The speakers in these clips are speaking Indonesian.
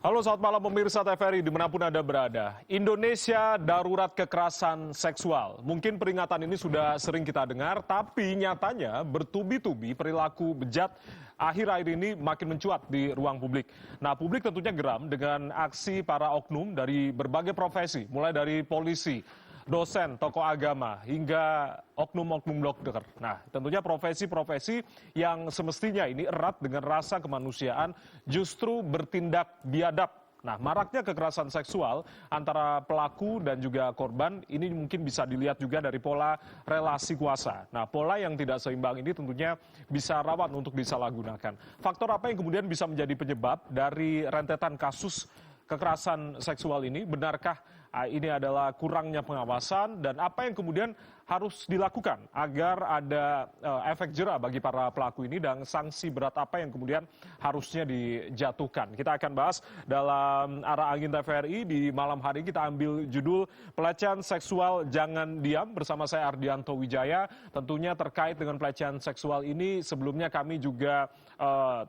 Halo, selamat malam pemirsa TVRI dimanapun Anda berada. Indonesia darurat kekerasan seksual. Mungkin peringatan ini sudah sering kita dengar, tapi nyatanya bertubi-tubi perilaku bejat akhir-akhir ini makin mencuat di ruang publik. Nah, publik tentunya geram dengan aksi para oknum dari berbagai profesi, mulai dari polisi, dosen, tokoh agama, hingga oknum-oknum dokter. Nah, tentunya profesi-profesi yang semestinya ini erat dengan rasa kemanusiaan justru bertindak biadab. Nah, maraknya kekerasan seksual antara pelaku dan juga korban ini mungkin bisa dilihat juga dari pola relasi kuasa. Nah, pola yang tidak seimbang ini tentunya bisa rawan untuk disalahgunakan. Faktor apa yang kemudian bisa menjadi penyebab dari rentetan kasus kekerasan seksual ini? Benarkah ini adalah kurangnya pengawasan, dan apa yang kemudian harus dilakukan agar ada efek jera bagi para pelaku ini dan sanksi berat apa yang kemudian harusnya dijatuhkan? Kita akan bahas dalam Arah Angin TVRI di malam hari. Kita ambil judul Pelecehan Seksual Jangan Diam bersama saya Ardianto Wijaya. Tentunya terkait dengan pelecehan seksual ini sebelumnya kami juga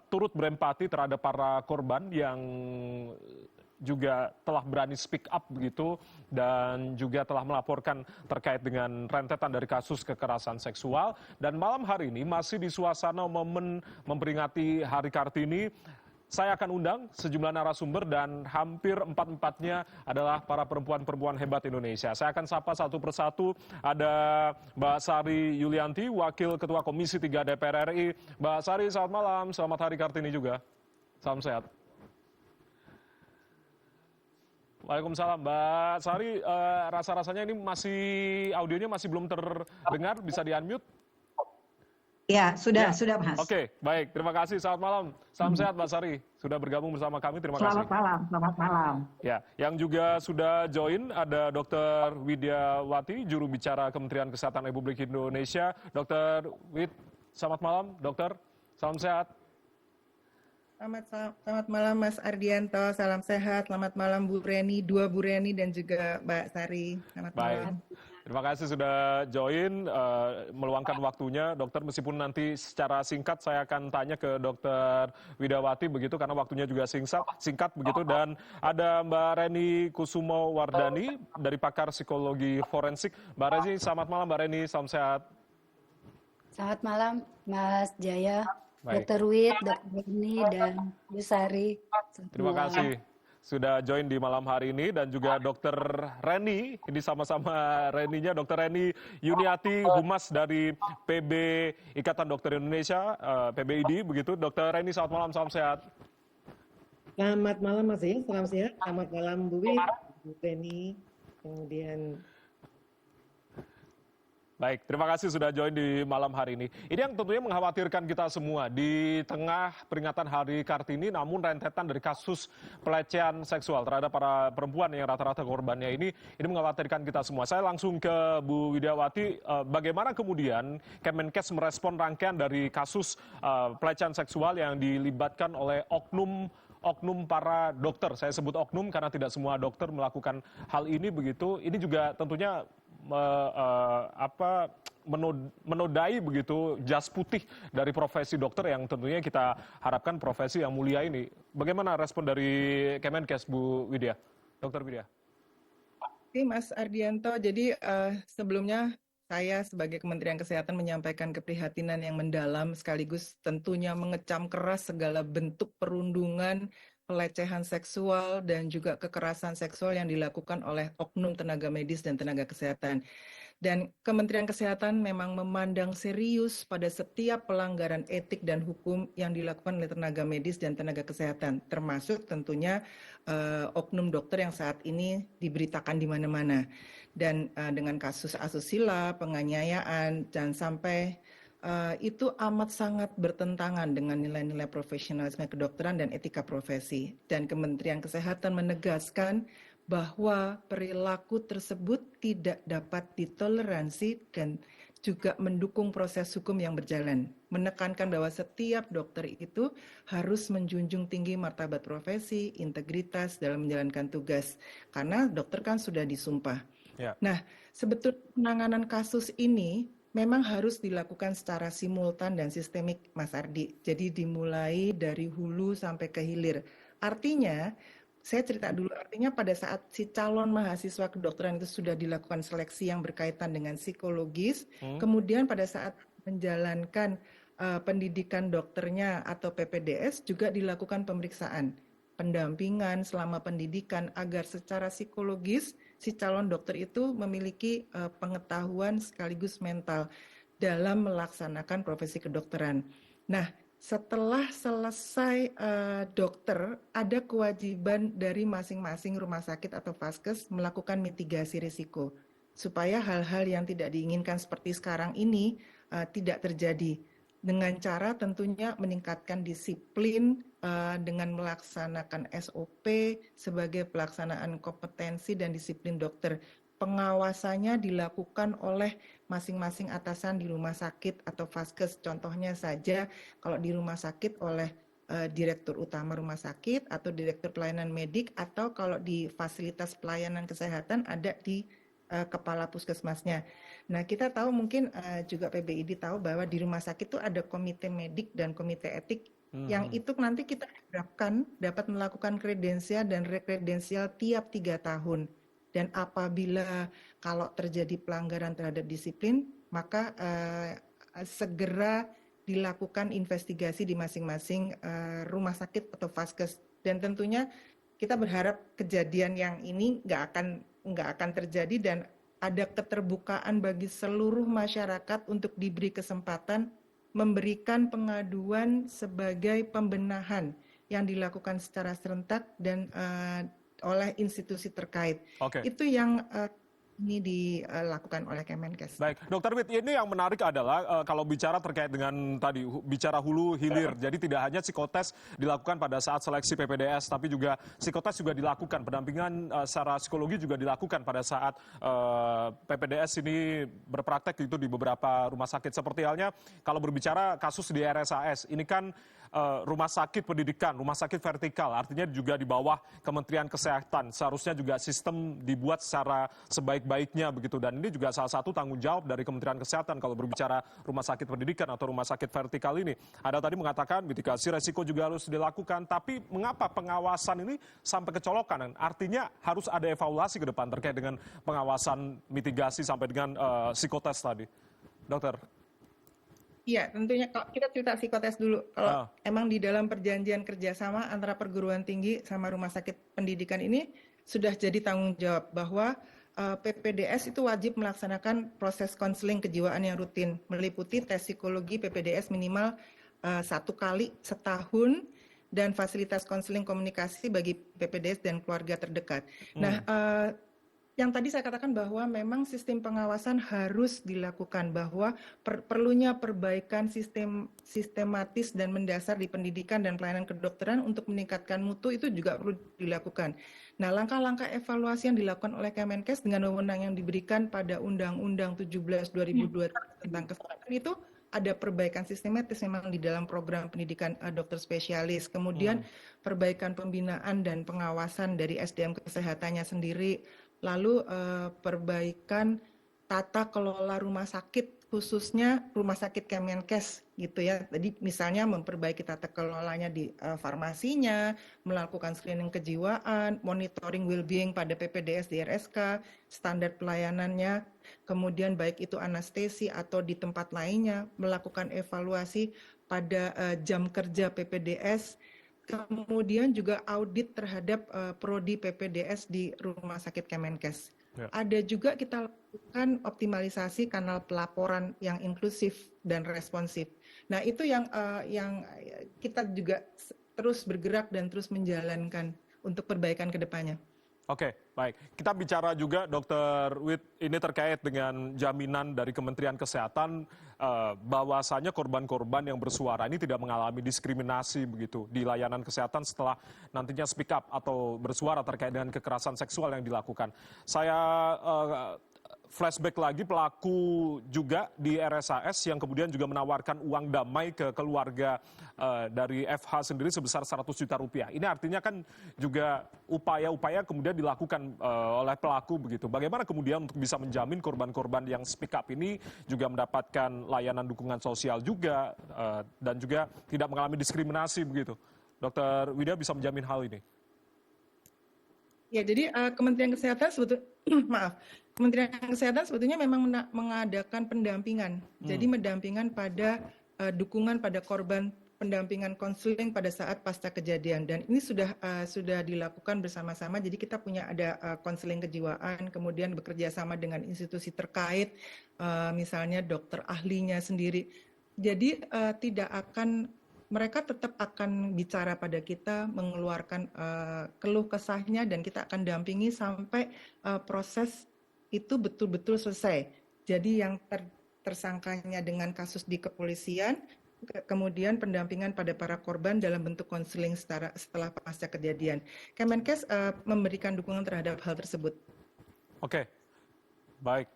turut berempati terhadap para korban yang juga telah berani speak up begitu dan juga telah melaporkan terkait dengan rentetan dari kasus kekerasan seksual. Dan malam hari ini masih di suasana momen memperingati Hari Kartini, saya akan undang sejumlah narasumber dan hampir empat-empatnya adalah para perempuan-perempuan hebat Indonesia. Saya akan sapa satu persatu. Ada Mbak Sari Yulianti, Wakil Ketua Komisi 3 DPR RI. Mbak Sari, selamat malam. Selamat Hari Kartini juga. Salam sehat. Waalaikumsalam, Mbak Sari. Rasa-rasanya ini audionya masih belum terdengar, bisa di-unmute? Ya, sudah Mas. Oke, baik. Terima kasih. Selamat malam. Salam sehat, Mbak Sari. Sudah bergabung bersama kami. Terima kasih. Selamat malam. Ya, yang juga sudah join ada Dr. Widiawati, juru bicara Kementerian Kesehatan Republik Indonesia. Dr. Wid, selamat malam, dokter. Salam sehat. Selamat malam Mas Ardianto, salam sehat, selamat malam Bu Reni, dua Bu Reni dan juga Mbak Sari. Selamat malam. Terima kasih sudah join, meluangkan waktunya. Dokter, meskipun nanti secara singkat saya akan tanya ke Dr. Widawati begitu, karena waktunya juga singkat begitu. Dan ada Mbak Reni Kusumo Wardani dari pakar psikologi forensik. Mbak Reni, selamat malam Mbak Reni, salam sehat. Selamat malam Mas Jaya. Baik. Dr. Wid, Dr. Reni, dan Bu Sari. Terima kasih sudah join di malam hari ini, dan juga Dr. Reni, ini sama-sama Reninya, Dr. Reni Yuniati, Humas dari PB Ikatan Dokter Indonesia, PBID begitu. Dr. Reni, selamat malam, salam sehat. Selamat malam Mas, salam sehat. Selamat malam Bu Wid, Bu Reni, kemudian. Baik, terima kasih sudah join di malam hari ini. Ini yang tentunya mengkhawatirkan kita semua. Di tengah peringatan Hari Kartini, namun rentetan dari kasus pelecehan seksual terhadap para perempuan yang rata-rata korbannya ini mengkhawatirkan kita semua. Saya langsung ke Bu Widiawati, bagaimana kemudian Kemenkes merespon rangkaian dari kasus pelecehan seksual yang dilibatkan oleh oknum para dokter. Saya sebut oknum karena tidak semua dokter melakukan hal ini begitu. Ini juga tentunya menodai begitu jas putih dari profesi dokter yang tentunya kita harapkan profesi yang mulia ini. Bagaimana respon dari Kemenkes, Bu Widya? Dokter Widya. Oke Mas Ardianto, jadi sebelumnya saya sebagai Kementerian Kesehatan menyampaikan keprihatinan yang mendalam sekaligus tentunya mengecam keras segala bentuk perundungan, pelecehan seksual dan juga kekerasan seksual yang dilakukan oleh oknum tenaga medis dan tenaga kesehatan. Dan Kementerian Kesehatan memang memandang serius pada setiap pelanggaran etik dan hukum yang dilakukan oleh tenaga medis dan tenaga kesehatan, termasuk tentunya oknum dokter yang saat ini diberitakan di mana-mana. Dan dengan kasus asusila, penganiayaan, dan sampai itu amat sangat bertentangan dengan nilai-nilai profesionalisme kedokteran dan etika profesi. Dan Kementerian Kesehatan menegaskan bahwa perilaku tersebut tidak dapat ditoleransi dan juga mendukung proses hukum yang berjalan. Menekankan bahwa setiap dokter itu harus menjunjung tinggi martabat profesi, integritas dalam menjalankan tugas. Karena dokter kan sudah disumpah. Ya. Nah, sebetulnya penanganan kasus ini memang harus dilakukan secara simultan dan sistemik, Mas Ardi. Jadi dimulai dari hulu sampai ke hilir. Artinya saya cerita dulu, artinya pada saat si calon mahasiswa kedokteran itu sudah dilakukan seleksi yang berkaitan dengan psikologis, kemudian pada saat menjalankan pendidikan dokternya atau PPDS juga dilakukan pemeriksaan, pendampingan selama pendidikan agar secara psikologis si calon dokter itu memiliki pengetahuan sekaligus mental dalam melaksanakan profesi kedokteran. Nah, setelah selesai dokter, ada kewajiban dari masing-masing rumah sakit atau vaskes melakukan mitigasi risiko supaya hal-hal yang tidak diinginkan seperti sekarang ini tidak terjadi. Dengan cara tentunya meningkatkan disiplin dengan melaksanakan SOP sebagai pelaksanaan kompetensi dan disiplin dokter. Pengawasannya dilakukan oleh masing-masing atasan di rumah sakit atau vaskes. Contohnya saja kalau di rumah sakit oleh direktur utama rumah sakit atau direktur pelayanan medik, atau kalau di fasilitas pelayanan kesehatan ada di kepala puskesmasnya. Nah, kita tahu mungkin juga PBID tahu bahwa di rumah sakit itu ada komite medik dan komite etik yang itu nanti kita harapkan dapat melakukan kredensial dan rekredensial tiap 3 tahun. Dan apabila kalau terjadi pelanggaran terhadap disiplin, maka segera dilakukan investigasi di masing-masing rumah sakit atau vaskes. Dan tentunya kita berharap kejadian yang ini nggak akan terjadi dan ada keterbukaan bagi seluruh masyarakat untuk diberi kesempatan memberikan pengaduan sebagai pembenahan yang dilakukan secara serentak dan oleh institusi terkait. Itu yang ini dilakukan oleh Kemenkes. Baik, Dokter Wit, ini yang menarik adalah kalau bicara terkait dengan tadi bicara hulu hilir. Jadi tidak hanya psikotes dilakukan pada saat seleksi PPDS, tapi juga psikotes juga dilakukan, pendampingan secara psikologi juga dilakukan pada saat PPDS ini berpraktek itu di beberapa rumah sakit. Seperti halnya kalau berbicara kasus di RSAS, ini kan rumah sakit pendidikan, rumah sakit vertikal, artinya juga di bawah Kementerian Kesehatan. Seharusnya juga sistem dibuat secara sebaik-baiknya begitu. Dan ini juga salah satu tanggung jawab dari Kementerian Kesehatan kalau berbicara rumah sakit pendidikan atau rumah sakit vertikal ini. Ada tadi mengatakan mitigasi resiko juga harus dilakukan, tapi mengapa pengawasan ini sampai kecolokan? Artinya harus ada evaluasi ke depan terkait dengan pengawasan mitigasi sampai dengan psikotes tadi. Dokter. Iya, tentunya kalau kita cerita psikotes dulu. Kalau emang di dalam perjanjian kerjasama antara perguruan tinggi sama rumah sakit pendidikan ini sudah jadi tanggung jawab bahwa PPDS itu wajib melaksanakan proses konseling kejiwaan yang rutin, meliputi tes psikologi PPDS minimal 1 kali setahun dan fasilitas konseling komunikasi bagi PPDS dan keluarga terdekat. Nah, yang tadi saya katakan bahwa memang sistem pengawasan harus dilakukan, bahwa perlunya perbaikan sistematis dan mendasar di pendidikan dan pelayanan kedokteran untuk meningkatkan mutu itu juga perlu dilakukan. Nah, langkah-langkah evaluasi yang dilakukan oleh Kemenkes dengan wewenang yang diberikan pada Undang-Undang 17/2023 tentang kesehatan itu ada perbaikan sistematis memang di dalam program pendidikan dokter spesialis. Kemudian perbaikan pembinaan dan pengawasan dari SDM kesehatannya sendiri. Lalu perbaikan tata kelola rumah sakit, khususnya rumah sakit Kemenkes gitu ya. Jadi misalnya memperbaiki tata kelolanya di farmasinya, melakukan screening kejiwaan, monitoring well-being pada PPDS di RSK, standar pelayanannya, kemudian baik itu anestesi atau di tempat lainnya, melakukan evaluasi pada jam kerja PPDS, kemudian juga audit terhadap prodi PPDS di rumah sakit Kemenkes. Ada juga kita lakukan optimalisasi kanal pelaporan yang inklusif dan responsif. Nah, itu yang kita juga terus bergerak dan terus menjalankan untuk perbaikan ke depannya. Oke, baik. Kita bicara juga, Dr. Wit, ini terkait dengan jaminan dari Kementerian Kesehatan bahwasanya korban-korban yang bersuara ini tidak mengalami diskriminasi begitu di layanan kesehatan setelah nantinya speak up atau bersuara terkait dengan kekerasan seksual yang dilakukan. Saya flashback lagi pelaku juga di RSAS yang kemudian juga menawarkan uang damai ke keluarga dari FH sendiri sebesar 100 juta rupiah. Ini artinya kan juga upaya-upaya kemudian dilakukan oleh pelaku begitu. Bagaimana kemudian untuk bisa menjamin korban-korban yang speak up ini juga mendapatkan layanan dukungan sosial juga dan juga tidak mengalami diskriminasi begitu. Dr. Wida bisa menjamin hal ini? Ya, jadi Kementerian Kesehatan maaf, Kementerian Kesehatan sebetulnya memang mengadakan pendampingan. Jadi mendampingan pada dukungan pada korban, pendampingan konseling pada saat pasca kejadian. Dan ini sudah dilakukan bersama-sama. Jadi kita punya ada konseling kejiwaan, kemudian bekerja sama dengan institusi terkait, misalnya dokter ahlinya sendiri. Jadi mereka tetap akan bicara pada kita, mengeluarkan keluh kesahnya, dan kita akan dampingi sampai proses itu betul-betul selesai. Jadi yang tersangkanya dengan kasus di kepolisian, kemudian pendampingan pada para korban dalam bentuk konseling setelah pasca kejadian. Kemenkes memberikan dukungan terhadap hal tersebut. Oke, baik.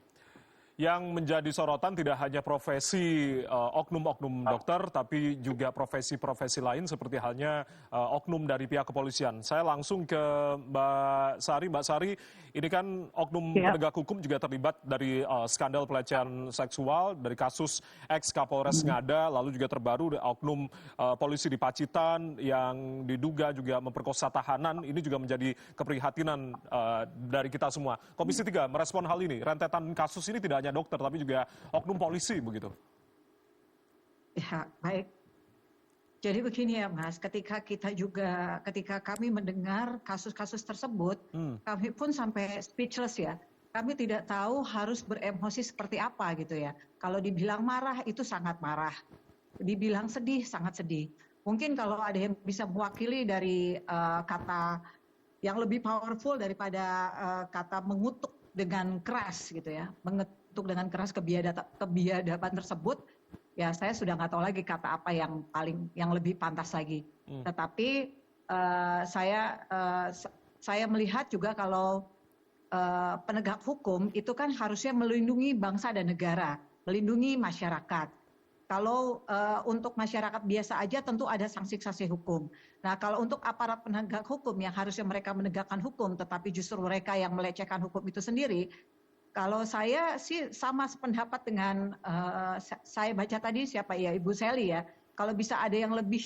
Yang menjadi sorotan tidak hanya profesi oknum-oknum dokter, tapi juga profesi-profesi lain seperti halnya oknum dari pihak kepolisian. Saya langsung ke Mbak Sari. Mbak Sari, ini kan oknum penegak hukum juga terlibat dari skandal pelecehan seksual, dari kasus ex-Kapolres Ngada, lalu juga terbaru oknum polisi di Pacitan yang diduga juga memperkosa tahanan. Ini juga menjadi keprihatinan dari kita semua. Komisi 3 merespon hal ini. Rentetan kasus ini tidak hanya dokter tapi juga oknum polisi begitu. Ya, baik. Jadi begini ya Mas, ketika kami mendengar kasus-kasus tersebut, kami pun sampai speechless ya. Kami tidak tahu harus beremosi seperti apa gitu ya. Kalau dibilang marah itu sangat marah. Dibilang sedih sangat sedih. Mungkin kalau ada yang bisa mewakili dari kata yang lebih powerful daripada kata mengutuk dengan keras gitu ya. Mengutuk dengan keras kebiadaban tersebut, ya saya sudah nggak tahu lagi kata apa yang lebih pantas lagi. Tetapi saya melihat juga kalau penegak hukum itu kan harusnya melindungi bangsa dan negara, melindungi masyarakat. Kalau untuk masyarakat biasa aja tentu ada sanksi-sanksi hukum. Nah kalau untuk aparat penegak hukum yang harusnya mereka menegakkan hukum, tetapi justru mereka yang melecehkan hukum itu sendiri, kalau saya sih sama sependapat dengan saya baca tadi siapa ya Ibu Sally ya. Kalau bisa ada yang lebih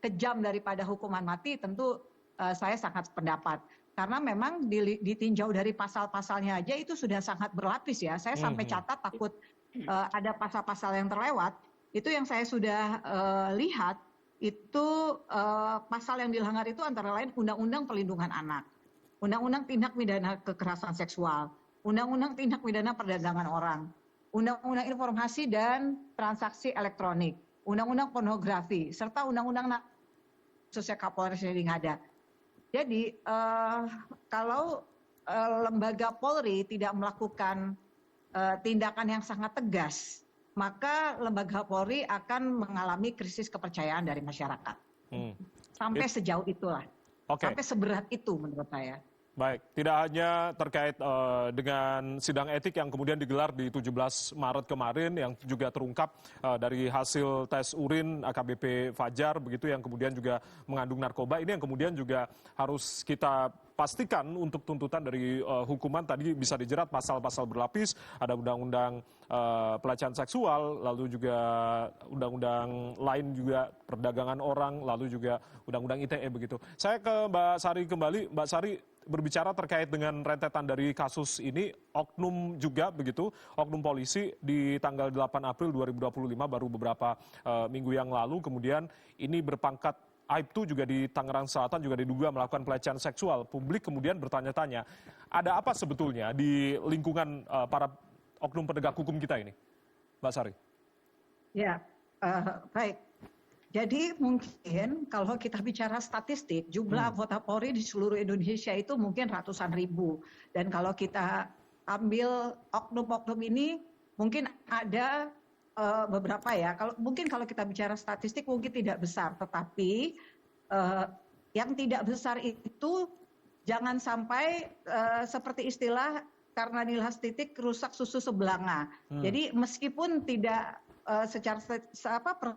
kejam daripada hukuman mati, tentu saya sangat sependapat. Karena memang ditinjau dari pasal-pasalnya aja itu sudah sangat berlapis ya. Saya sampai catat takut ada pasal-pasal yang terlewat. Itu yang saya sudah lihat itu pasal yang dilanggar itu antara lain Undang-Undang Perlindungan Anak, Undang-Undang Tindak Pidana Kekerasan Seksual, Undang-Undang Tindak Pidana Perdagangan Orang, Undang-Undang Informasi dan Transaksi Elektronik, Undang-Undang Pornografi, serta Undang-Undang khususnya Kapolres yang ada. Jadi kalau lembaga Polri tidak melakukan tindakan yang sangat tegas, maka lembaga Polri akan mengalami krisis kepercayaan dari masyarakat. Sampai sejauh itulah, sampai seberat itu menurut saya. Baik, tidak hanya terkait dengan sidang etik yang kemudian digelar di 17 Maret kemarin yang juga terungkap dari hasil tes urin AKBP Fajar begitu yang kemudian juga mengandung narkoba, ini yang kemudian juga harus kita pastikan untuk tuntutan dari hukuman tadi bisa dijerat pasal-pasal berlapis, ada undang-undang pelecehan seksual, lalu juga undang-undang lain juga perdagangan orang, lalu juga undang-undang ITE begitu. Saya ke Mbak Sari kembali, Mbak Sari berbicara terkait dengan rentetan dari kasus ini, oknum juga begitu, oknum polisi di tanggal 8 April 2025 baru beberapa minggu yang lalu, kemudian ini berpangkat Aibtu juga di Tangerang Selatan juga diduga melakukan pelecehan seksual. Publik kemudian bertanya-tanya, ada apa sebetulnya di lingkungan para oknum penegak hukum kita ini, Mbak Sari? Ya, baik. Jadi mungkin kalau kita bicara statistik, jumlah anggota Polri di seluruh Indonesia itu mungkin ratusan ribu. Dan kalau kita ambil oknum-oknum ini, mungkin ada beberapa ya. Mungkin kalau kita bicara statistik mungkin tidak besar, tetapi yang tidak besar itu jangan sampai seperti istilah karena nilas titik rusak susu sebelanga. Jadi meskipun tidak secara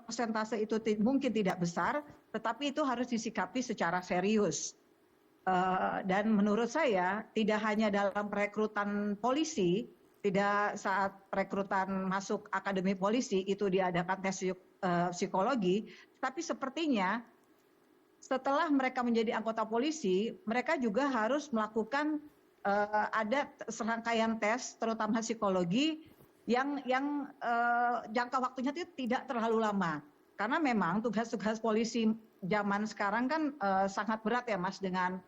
persentase itu mungkin tidak besar, tetapi itu harus disikapi secara serius. Dan menurut saya tidak hanya dalam perekrutan polisi, tidak saat perekrutan masuk akademi polisi itu diadakan tes psikologi, tapi sepertinya setelah mereka menjadi anggota polisi, mereka juga harus melakukan ada serangkaian tes, terutama psikologi, yang jangka waktunya tidak terlalu lama. Karena memang tugas-tugas polisi zaman sekarang kan sangat berat ya Mas, dengan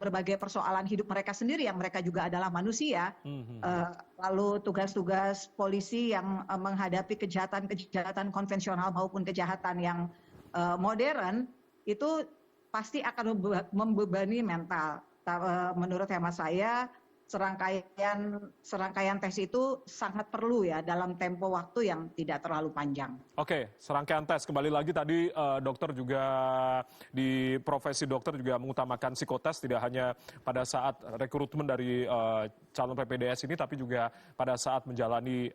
berbagai persoalan hidup mereka sendiri yang mereka juga adalah manusia. Lalu tugas-tugas polisi yang menghadapi kejahatan konvensional maupun kejahatan yang modern itu pasti akan membebani mental. Menurut hemat saya serangkaian tes itu sangat perlu ya dalam tempo waktu yang tidak terlalu panjang. Oke, serangkaian tes. Kembali lagi tadi dokter juga di profesi dokter juga mengutamakan psikotes tidak hanya pada saat rekrutmen dari calon PPDS ini, tapi juga pada saat menjalani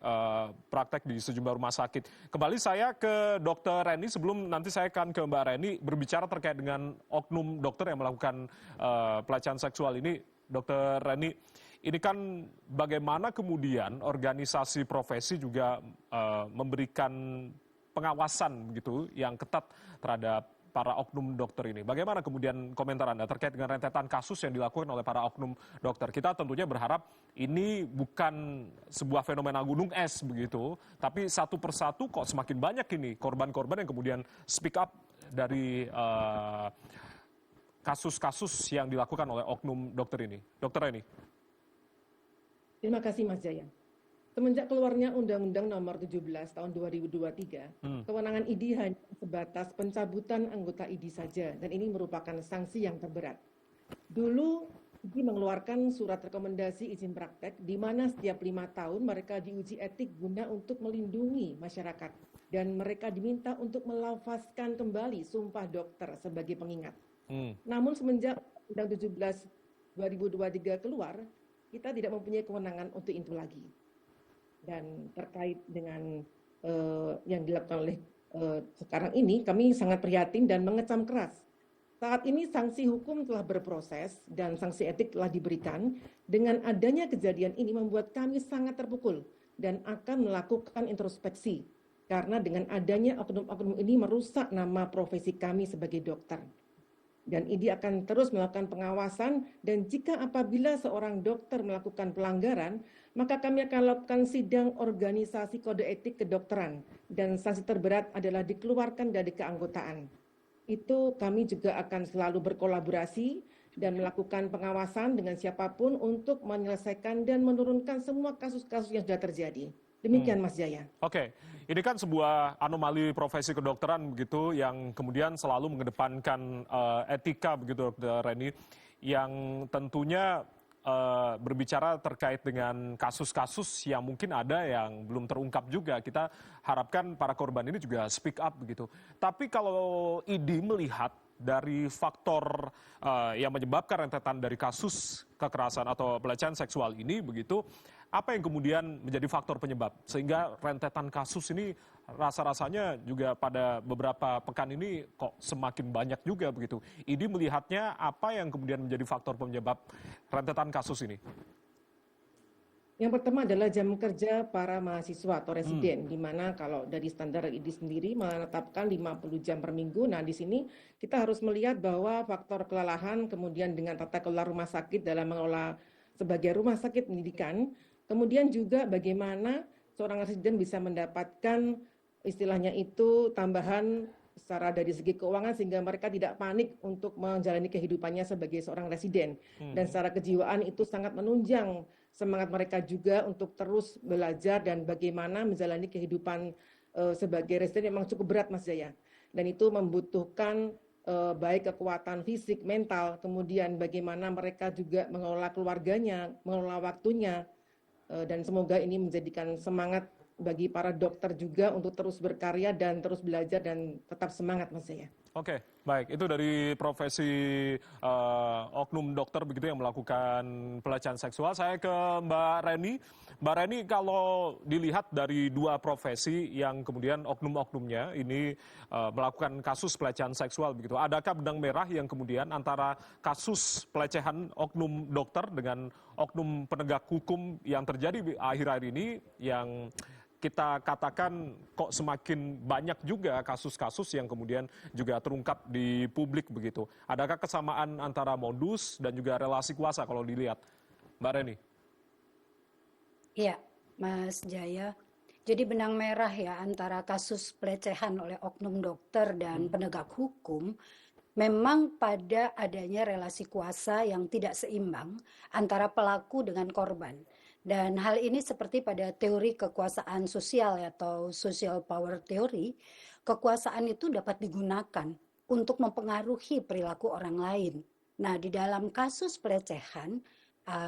praktek di sejumlah rumah sakit. Kembali saya ke Dokter Reni, sebelum nanti saya akan ke Mbak Reni berbicara terkait dengan oknum dokter yang melakukan pelecehan seksual ini. Dokter Reni, ini kan bagaimana kemudian organisasi profesi juga memberikan pengawasan gitu yang ketat terhadap para oknum dokter ini. Bagaimana kemudian komentar Anda terkait dengan rentetan kasus yang dilakukan oleh para oknum dokter? Kita tentunya berharap ini bukan sebuah fenomena gunung es begitu, tapi satu persatu kok semakin banyak ini korban-korban yang kemudian speak up dari kasus-kasus yang dilakukan oleh oknum dokter ini. Dokter Reni. Terima kasih Mas Jaya. Semenjak keluarnya Undang-Undang Nomor 17 Tahun 2023, kewenangan ID hanya sebatas pencabutan anggota ID saja, dan ini merupakan sanksi yang terberat. Dulu ID mengeluarkan surat rekomendasi izin praktek, di mana setiap 5 tahun mereka diuji etik guna untuk melindungi masyarakat, dan mereka diminta untuk melafazkan kembali sumpah dokter sebagai pengingat. Namun semenjak Undang 17 2023 keluar, kita tidak mempunyai kewenangan untuk itu lagi. Dan terkait dengan yang dilakukan oleh sekarang ini, kami sangat prihatin dan mengecam keras. Saat ini sanksi hukum telah berproses dan sanksi etik telah diberikan. Dengan adanya kejadian ini membuat kami sangat terpukul dan akan melakukan introspeksi. Karena dengan adanya oknum-oknum ini merusak nama profesi kami sebagai dokter. Dan ID akan terus melakukan pengawasan, dan jika apabila seorang dokter melakukan pelanggaran, maka kami akan lakukan sidang organisasi kode etik kedokteran, dan sanksi terberat adalah dikeluarkan dari keanggotaan. Itu kami juga akan selalu berkolaborasi dan melakukan pengawasan dengan siapapun untuk menyelesaikan dan menurunkan semua kasus-kasus yang sudah terjadi. Demikian Mas Jaya. Oke, ini kan sebuah anomali profesi kedokteran begitu yang kemudian selalu mengedepankan etika begitu Dr. Reni, yang tentunya berbicara terkait dengan kasus-kasus yang mungkin ada yang belum terungkap juga. Kita harapkan para korban ini juga speak up begitu. Tapi kalau ID melihat dari faktor yang menyebabkan rentetan dari kasus kekerasan atau pelecehan seksual ini begitu, apa yang kemudian menjadi faktor penyebab sehingga rentetan kasus ini rasa-rasanya juga pada beberapa pekan ini kok semakin banyak juga begitu. ID melihatnya apa yang kemudian menjadi faktor penyebab rentetan kasus ini? Yang pertama adalah jam kerja para mahasiswa atau residen, di mana kalau dari standar ID sendiri menetapkan 50 jam per minggu. Nah, di sini kita harus melihat bahwa faktor kelelahan, kemudian dengan tata kelola rumah sakit dalam mengelola sebagai rumah sakit pendidikan, kemudian juga bagaimana seorang residen bisa mendapatkan istilahnya itu tambahan secara dari segi keuangan sehingga mereka tidak panik untuk menjalani kehidupannya sebagai seorang residen. Dan secara kejiwaan itu sangat menunjang semangat mereka juga untuk terus belajar dan bagaimana menjalani kehidupan sebagai residen memang cukup berat Mas Jaya. Dan itu membutuhkan baik kekuatan fisik, mental, kemudian bagaimana mereka juga mengelola keluarganya, mengelola waktunya, dan semoga ini menjadikan semangat bagi para dokter juga untuk terus berkarya dan terus belajar dan tetap semangat Mas Jaya. Oke, baik. Itu dari profesi oknum dokter begitu yang melakukan pelecehan seksual. Saya ke Mbak Reni. Mbak Reni, kalau dilihat dari dua profesi yang kemudian oknum-oknumnya ini melakukan kasus pelecehan seksual begitu, adakah benang merah yang kemudian antara kasus pelecehan oknum dokter dengan oknum penegak hukum yang terjadi akhir-akhir ini yang kita katakan kok semakin banyak juga kasus-kasus yang kemudian juga terungkap di publik begitu. Adakah kesamaan antara modus dan juga relasi kuasa kalau dilihat, Mbak Reni? Iya, Mas Jaya. Jadi benang merah ya antara kasus pelecehan oleh oknum dokter dan penegak hukum memang pada adanya relasi kuasa yang tidak seimbang antara pelaku dengan korban. Dan hal ini seperti pada teori kekuasaan sosial atau social power theory, kekuasaan itu dapat digunakan untuk mempengaruhi perilaku orang lain. Nah, di dalam kasus pelecehan,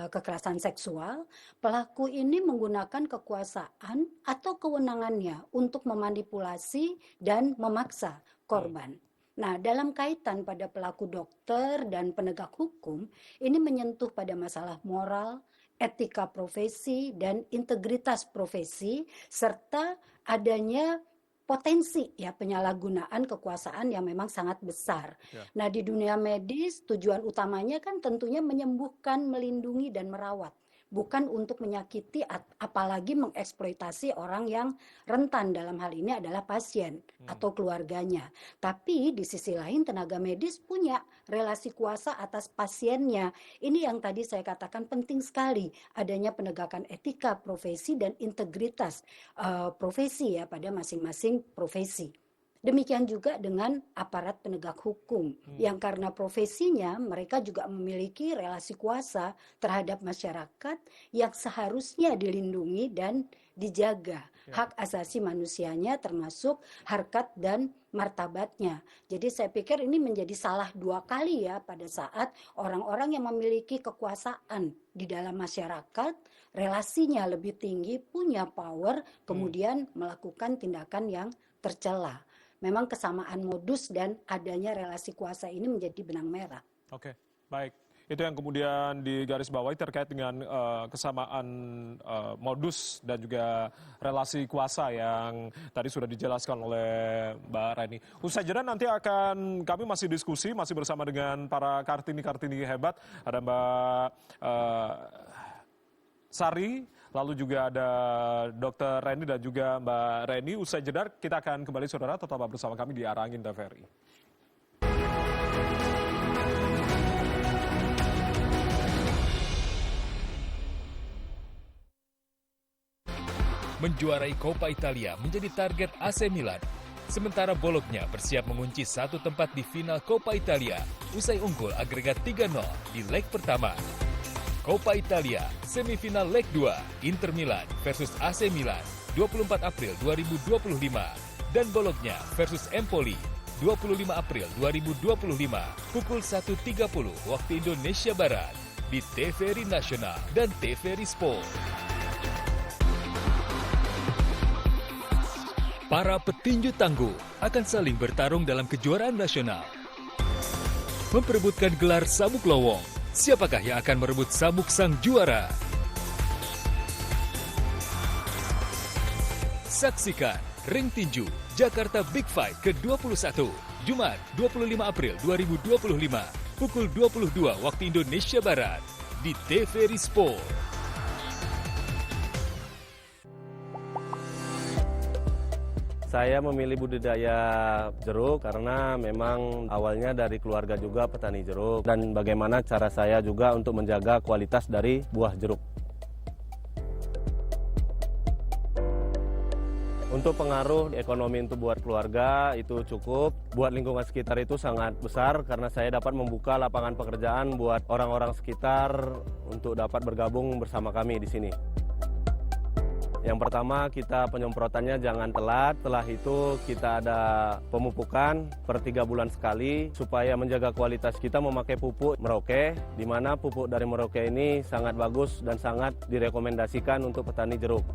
kekerasan seksual, pelaku ini menggunakan kekuasaan atau kewenangannya untuk memanipulasi dan memaksa korban. Nah, dalam kaitan pada pelaku dokter dan penegak hukum, ini menyentuh pada masalah moral, etika profesi, dan integritas profesi, serta adanya potensi ya penyalahgunaan kekuasaan yang memang sangat besar. Ya. Nah, di dunia medis tujuan utamanya kan tentunya menyembuhkan, melindungi, dan merawat. Bukan untuk menyakiti apalagi mengeksploitasi orang yang rentan, dalam hal ini adalah pasien atau keluarganya. Tapi di sisi lain tenaga medis punya relasi kuasa atas pasiennya. Ini yang tadi saya katakan penting sekali adanya penegakan etika profesi dan integritas profesi ya pada masing-masing profesi. Demikian juga dengan aparat penegak hukum yang karena profesinya mereka juga memiliki relasi kuasa terhadap masyarakat yang seharusnya dilindungi dan dijaga hak asasi manusianya termasuk harkat dan martabatnya. Jadi saya pikir ini menjadi salah dua kali ya pada saat orang-orang yang memiliki kekuasaan di dalam masyarakat, relasinya lebih tinggi, punya power, kemudian melakukan tindakan yang tercela. Memang kesamaan modus dan adanya relasi kuasa ini menjadi benang merah. Oke, baik. Itu yang kemudian digarisbawahi terkait dengan kesamaan modus dan juga relasi kuasa yang tadi sudah dijelaskan oleh Mbak Reni. Usai jeda nanti akan kami masih diskusi, masih bersama dengan para Kartini-Kartini hebat. Ada Mbak Sari, lalu juga ada Dr. Reni dan juga Mbak Reni. Usai jeda kita akan kembali saudara, tetaplah bersama kami di Arangin TVRI. Menjuarai Coppa Italia menjadi target AC Milan. Sementara Bologna bersiap mengunci satu tempat di final Coppa Italia usai unggul agregat 3-0 di leg pertama. Coppa Italia, semifinal leg 2, Inter Milan versus AC Milan, 24 April 2025. Dan Bologna versus Empoli, 25 April 2025, pukul 1.30 waktu Indonesia Barat, di TVRI Nasional dan TVRI Sport. Para petinju tangguh akan saling bertarung dalam kejuaraan nasional. Memperebutkan gelar sabuk lowong. Siapakah yang akan merebut sabuk sang juara? Saksikan Ring Tinju Jakarta Big Fight ke-21, Jumat 25 April 2025, pukul 22 waktu Indonesia Barat, di TVRI Sport. Saya memilih budidaya jeruk karena memang awalnya dari keluarga juga petani jeruk dan bagaimana cara saya juga untuk menjaga kualitas dari buah jeruk. Untuk pengaruh ekonomi untuk buat keluarga itu cukup, buat lingkungan sekitar itu sangat besar karena saya dapat membuka lapangan pekerjaan buat orang-orang sekitar untuk dapat bergabung bersama kami di sini. Yang pertama kita penyemprotannya jangan telat, setelah itu kita ada pemupukan per 3 bulan sekali supaya menjaga kualitas kita memakai pupuk Merauke, di mana pupuk dari Merauke ini sangat bagus dan sangat direkomendasikan untuk petani jeruk.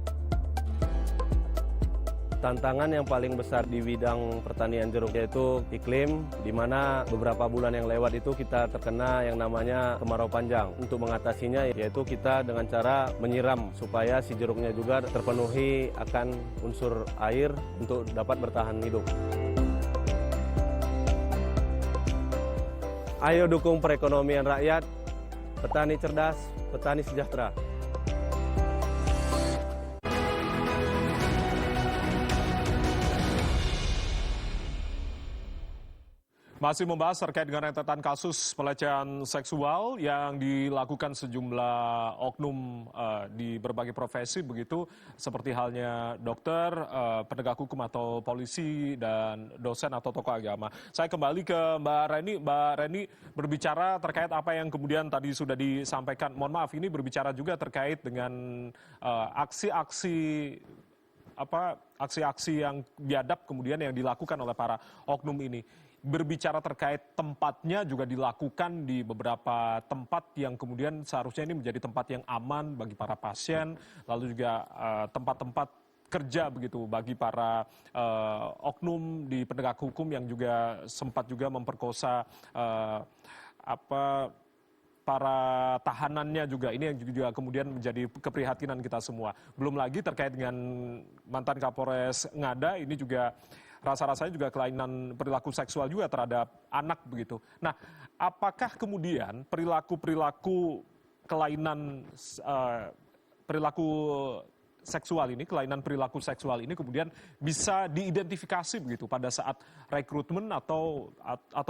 Tantangan yang paling besar di bidang pertanian jeruk yaitu iklim, di mana beberapa bulan yang lewat itu kita terkena yang namanya kemarau panjang. Untuk mengatasinya yaitu kita dengan cara menyiram supaya si jeruknya juga terpenuhi akan unsur air untuk dapat bertahan hidup. Ayo dukung perekonomian rakyat, petani cerdas, petani sejahtera. Masih membahas terkait dengan rentetan kasus pelecehan seksual yang dilakukan sejumlah oknum di berbagai profesi begitu, seperti halnya dokter, penegak hukum atau polisi, dan dosen atau tokoh agama. Saya kembali ke Mbak Reni. Mbak Reni berbicara terkait apa yang kemudian tadi sudah disampaikan. Mohon maaf, ini berbicara juga terkait dengan aksi-aksi yang biadab kemudian yang dilakukan oleh para oknum ini. Berbicara terkait tempatnya juga dilakukan di beberapa tempat yang kemudian seharusnya ini menjadi tempat yang aman bagi para pasien, lalu juga tempat-tempat kerja begitu bagi para oknum di penegak hukum yang juga sempat juga memperkosa para tahanannya juga. Ini yang juga kemudian menjadi keprihatinan kita semua. Belum lagi terkait dengan mantan Kapolres Ngada, ini juga rasa-rasanya juga kelainan perilaku seksual juga terhadap anak begitu. Nah, apakah kemudian perilaku kelainan perilaku seksual ini, kelainan perilaku seksual ini kemudian bisa diidentifikasi begitu pada saat rekrutmen atau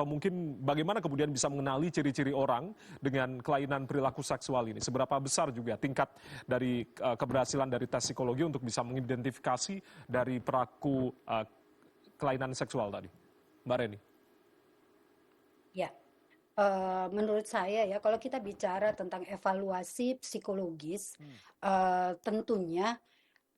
mungkin bagaimana kemudian bisa mengenali ciri-ciri orang dengan kelainan perilaku seksual ini? Seberapa besar juga tingkat dari keberhasilan dari tes psikologi untuk bisa mengidentifikasi dari pelaku kelainan seksual tadi, Mbak Reni? Ya, menurut saya ya, kalau kita bicara tentang evaluasi psikologis, tentunya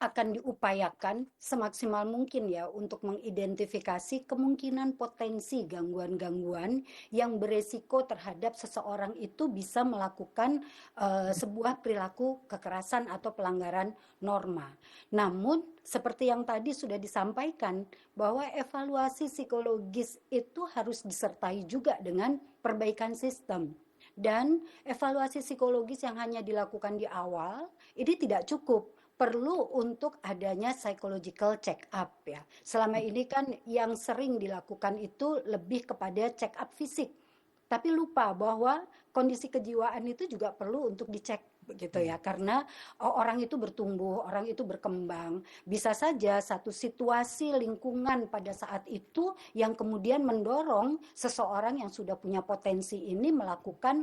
akan diupayakan semaksimal mungkin ya untuk mengidentifikasi kemungkinan potensi gangguan-gangguan yang beresiko terhadap seseorang itu bisa melakukan sebuah perilaku kekerasan atau pelanggaran norma. Namun seperti yang tadi sudah disampaikan bahwa evaluasi psikologis itu harus disertai juga dengan perbaikan sistem. Dan evaluasi psikologis yang hanya dilakukan di awal ini tidak cukup. Perlu untuk adanya psychological check up ya. Selama ini kan yang sering dilakukan itu lebih kepada check up fisik. Tapi lupa bahwa kondisi kejiwaan itu juga perlu untuk dicek begitu ya, karena orang itu bertumbuh, orang itu berkembang. Bisa saja satu situasi lingkungan pada saat itu yang kemudian mendorong seseorang yang sudah punya potensi ini melakukan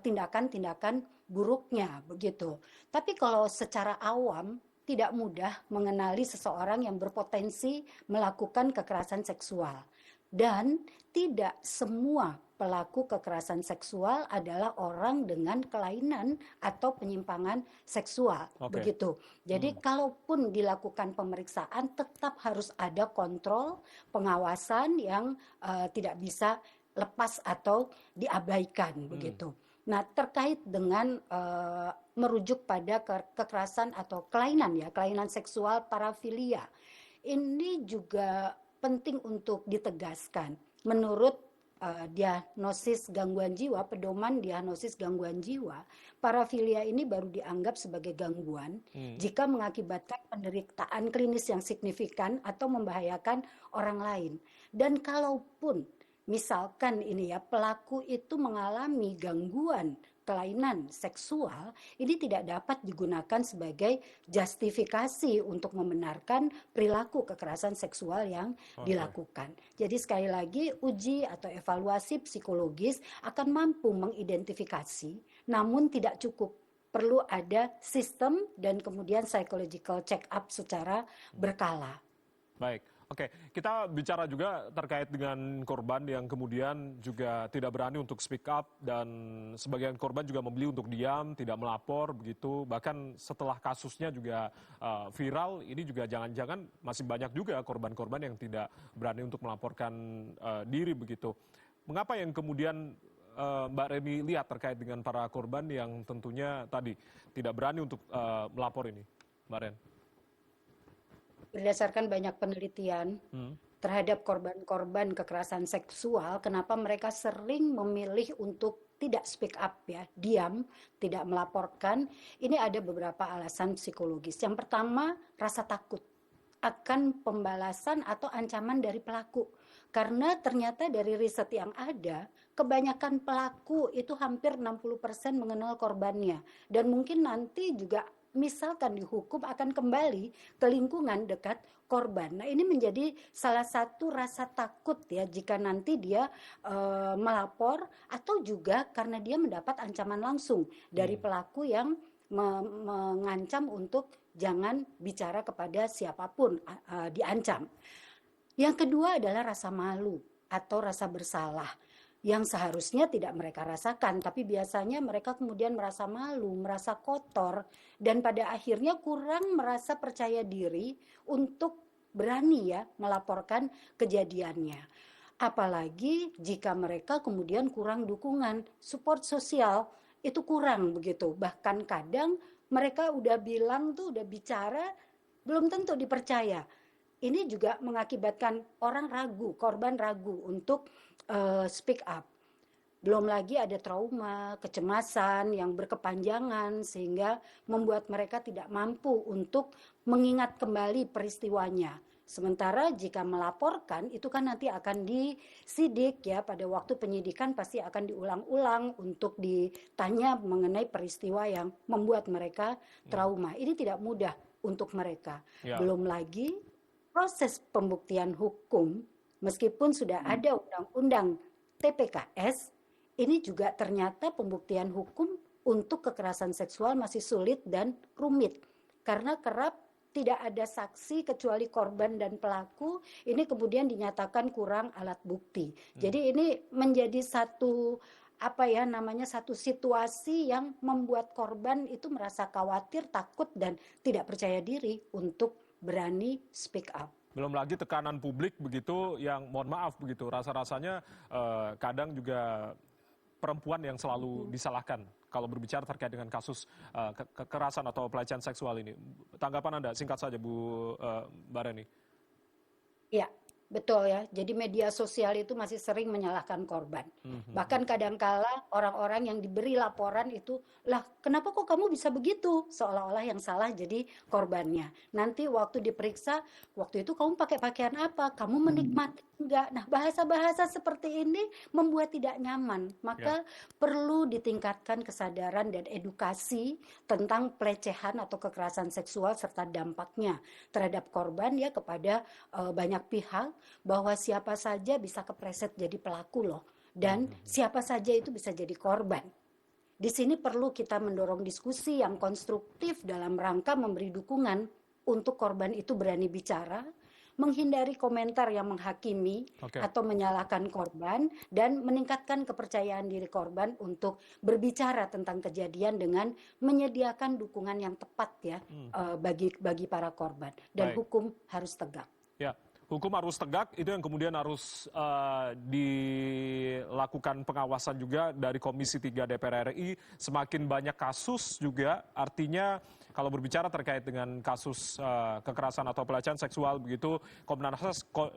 tindakan-tindakan buruknya begitu. Tapi kalau secara awam tidak mudah mengenali seseorang yang berpotensi melakukan kekerasan seksual. Dan tidak semua pelaku kekerasan seksual adalah orang dengan kelainan atau penyimpangan seksual. Begitu. Jadi kalaupun dilakukan pemeriksaan tetap harus ada kontrol, pengawasan yang tidak bisa lepas atau diabaikan begitu. Nah, terkait dengan merujuk pada kekerasan atau kelainan ya, kelainan seksual parafilia. Ini juga penting untuk ditegaskan. Menurut diagnosis gangguan jiwa, pedoman diagnosis gangguan jiwa, parafilia ini baru dianggap sebagai gangguan jika mengakibatkan penderitaan klinis yang signifikan atau membahayakan orang lain. Dan kalaupun misalkan ini ya, pelaku itu mengalami gangguan kelainan seksual, ini tidak dapat digunakan sebagai justifikasi untuk membenarkan perilaku kekerasan seksual yang dilakukan. Jadi sekali lagi, uji atau evaluasi psikologis akan mampu mengidentifikasi, namun tidak cukup. Perlu ada sistem dan kemudian psychological check up secara berkala. Baik. Oke, kita bicara juga terkait dengan korban yang kemudian juga tidak berani untuk speak up dan sebagian korban juga memilih untuk diam, tidak melapor begitu. Bahkan setelah kasusnya juga viral, ini juga jangan-jangan masih banyak juga korban-korban yang tidak berani untuk melaporkan diri begitu. Mengapa yang kemudian Mbak Reni lihat terkait dengan para korban yang tentunya tadi tidak berani untuk melapor ini, Mbak Ren? Berdasarkan banyak penelitian terhadap korban-korban kekerasan seksual, kenapa mereka sering memilih untuk tidak speak up ya, diam, tidak melaporkan. Ini ada beberapa alasan psikologis. Yang pertama, rasa takut akan pembalasan atau ancaman dari pelaku. Karena ternyata dari riset yang ada, kebanyakan pelaku itu hampir 60% mengenal korbannya. Dan mungkin nanti juga misalkan dihukum akan kembali ke lingkungan dekat korban. Nah, ini menjadi salah satu rasa takut ya jika nanti dia melapor, atau juga karena dia mendapat ancaman langsung dari pelaku yang mengancam untuk jangan bicara kepada siapapun, diancam. Yang kedua adalah rasa malu atau rasa bersalah yang seharusnya tidak mereka rasakan, tapi biasanya mereka kemudian merasa malu, merasa kotor, dan pada akhirnya kurang merasa percaya diri untuk berani ya melaporkan kejadiannya. Apalagi jika mereka kemudian kurang dukungan, support sosial itu kurang begitu. Bahkan kadang mereka udah bilang tuh, udah bicara, belum tentu dipercaya. Ini juga mengakibatkan orang ragu, korban ragu untuk speak up. Belum lagi ada trauma, kecemasan yang berkepanjangan sehingga membuat mereka tidak mampu untuk mengingat kembali peristiwanya. Sementara jika melaporkan itu kan nanti akan disidik ya, pada waktu penyidikan pasti akan diulang-ulang untuk ditanya mengenai peristiwa yang membuat mereka trauma. Ini tidak mudah untuk mereka. Ya. Belum lagi proses pembuktian hukum, meskipun sudah ada undang-undang TPKS, ini juga ternyata pembuktian hukum untuk kekerasan seksual masih sulit dan rumit. Karena kerap tidak ada saksi kecuali korban dan pelaku, ini kemudian dinyatakan kurang alat bukti. Jadi ini menjadi satu satu situasi yang membuat korban itu merasa khawatir, takut, dan tidak percaya diri untuk berani speak up. Belum lagi tekanan publik begitu yang mohon maaf begitu rasa-rasanya kadang juga perempuan yang selalu disalahkan kalau berbicara terkait dengan kasus kekerasan atau pelecehan seksual ini. Tanggapan Anda singkat saja Bu Mbak Reni. Ya, betul ya. Jadi media sosial itu masih sering menyalahkan korban. Bahkan kadangkala orang-orang yang diberi laporan itu, lah kenapa kok kamu bisa begitu? Seolah-olah yang salah jadi korbannya. Nanti waktu diperiksa, waktu itu kamu pakai pakaian apa? Kamu menikmati enggak? Nah, bahasa-bahasa seperti ini membuat tidak nyaman. Maka perlu ditingkatkan kesadaran dan edukasi tentang pelecehan atau kekerasan seksual serta dampaknya terhadap korban ya, kepada banyak pihak, bahwa siapa saja bisa kepleset jadi pelaku loh, dan siapa saja itu bisa jadi korban. Di sini perlu kita mendorong diskusi yang konstruktif dalam rangka memberi dukungan untuk korban itu berani bicara, menghindari komentar yang menghakimi atau menyalahkan korban, dan meningkatkan kepercayaan diri korban untuk berbicara tentang kejadian dengan menyediakan dukungan yang tepat ya, bagi para korban. Dan hukum harus tegak. Ya. Hukum harus tegak, itu yang kemudian harus dilakukan pengawasan juga dari Komisi 3 DPR RI. Semakin banyak kasus juga, artinya kalau berbicara terkait dengan kasus kekerasan atau pelecehan seksual begitu,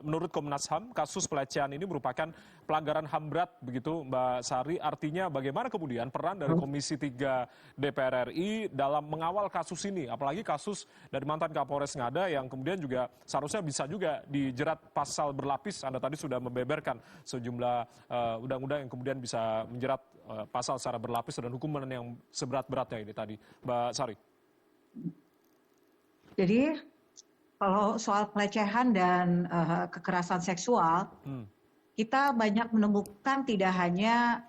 menurut Komnas HAM, kasus pelecehan ini merupakan pelanggaran HAM berat begitu Mbak Sari. Artinya bagaimana kemudian peran dari Komisi 3 DPR RI dalam mengawal kasus ini, apalagi kasus dari mantan Kapolres Ngada yang kemudian juga seharusnya bisa juga dijerat pasal berlapis. Anda tadi sudah membeberkan sejumlah undang-undang yang kemudian bisa menjerat pasal secara berlapis dan hukuman yang seberat-beratnya ini tadi, Mbak Sari. Jadi kalau soal pelecehan dan kekerasan seksual, kita banyak menemukan tidak hanya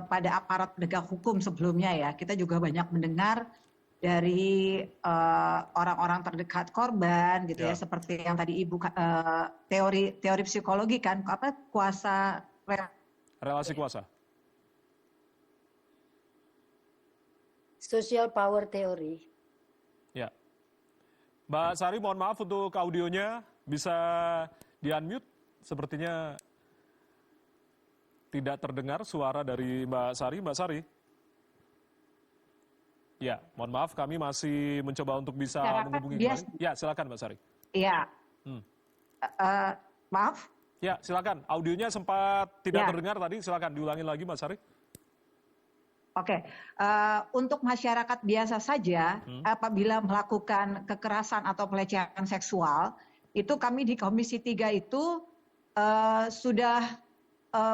pada aparat penegak hukum sebelumnya ya, kita juga banyak mendengar dari orang-orang terdekat korban gitu ya, seperti yang tadi Ibu teori psikologi kan, relasi kuasa. Social power theory. Ya. Mbak Sari, mohon maaf untuk audionya bisa di-unmute. Sepertinya tidak terdengar suara dari Mbak Sari. Mbak Sari? Ya, mohon maaf kami masih mencoba untuk bisa menghubungi kembali. Ya, silakan Mbak Sari. Iya. Maaf. Ya, silakan. Audionya sempat tidak terdengar tadi. Silakan diulangi lagi Mbak Sari. Oke, untuk masyarakat biasa saja, apabila melakukan kekerasan atau pelecehan seksual, itu kami di Komisi 3 itu sudah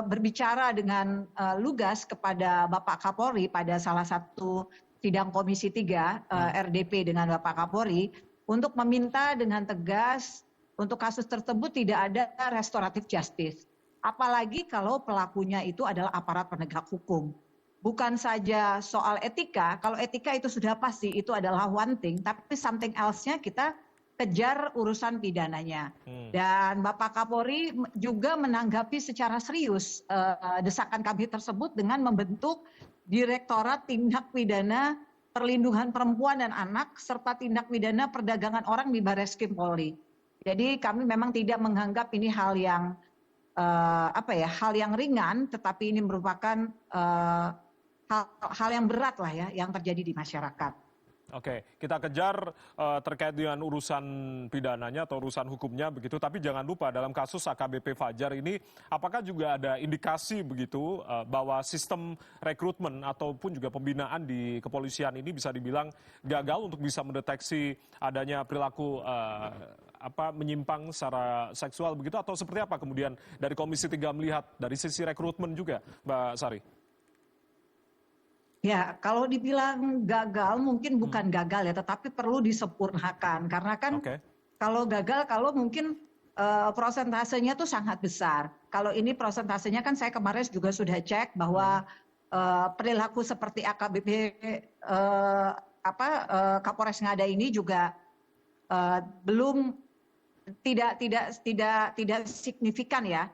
berbicara dengan lugas kepada Bapak Kapolri pada salah satu sidang Komisi 3 RDP dengan Bapak Kapolri untuk meminta dengan tegas untuk kasus tersebut tidak ada restoratif justice. Apalagi kalau pelakunya itu adalah aparat penegak hukum. Bukan saja soal etika, kalau etika itu sudah pasti itu adalah one thing, tapi something else-nya kita kejar urusan pidananya. Dan Bapak Kapolri juga menanggapi secara serius desakan kami tersebut dengan membentuk Direktorat Tindak Pidana Perlindungan Perempuan dan Anak serta Tindak Pidana Perdagangan Orang di Barreskrim Polri. Jadi kami memang tidak menganggap ini hal yang hal yang ringan, tetapi ini merupakan hal yang berat lah ya yang terjadi di masyarakat. Oke, kita kejar terkait dengan urusan pidananya atau urusan hukumnya begitu. Tapi jangan lupa dalam kasus AKBP Fajar ini, apakah juga ada indikasi begitu bahwa sistem rekrutmen ataupun juga pembinaan di kepolisian ini bisa dibilang gagal untuk bisa mendeteksi adanya perilaku menyimpang secara seksual begitu, atau seperti apa kemudian dari Komisi 3 melihat dari sisi rekrutmen juga, Mbak Sari? Ya, kalau dibilang gagal mungkin bukan gagal ya, tetapi perlu disempurnakan. Karena kan kalau gagal, kalau mungkin prosentasenya tuh sangat besar. Kalau ini prosentasenya kan saya kemarin juga sudah cek bahwa perilaku seperti AKBP Kapolres Ngada ini juga belum tidak signifikan ya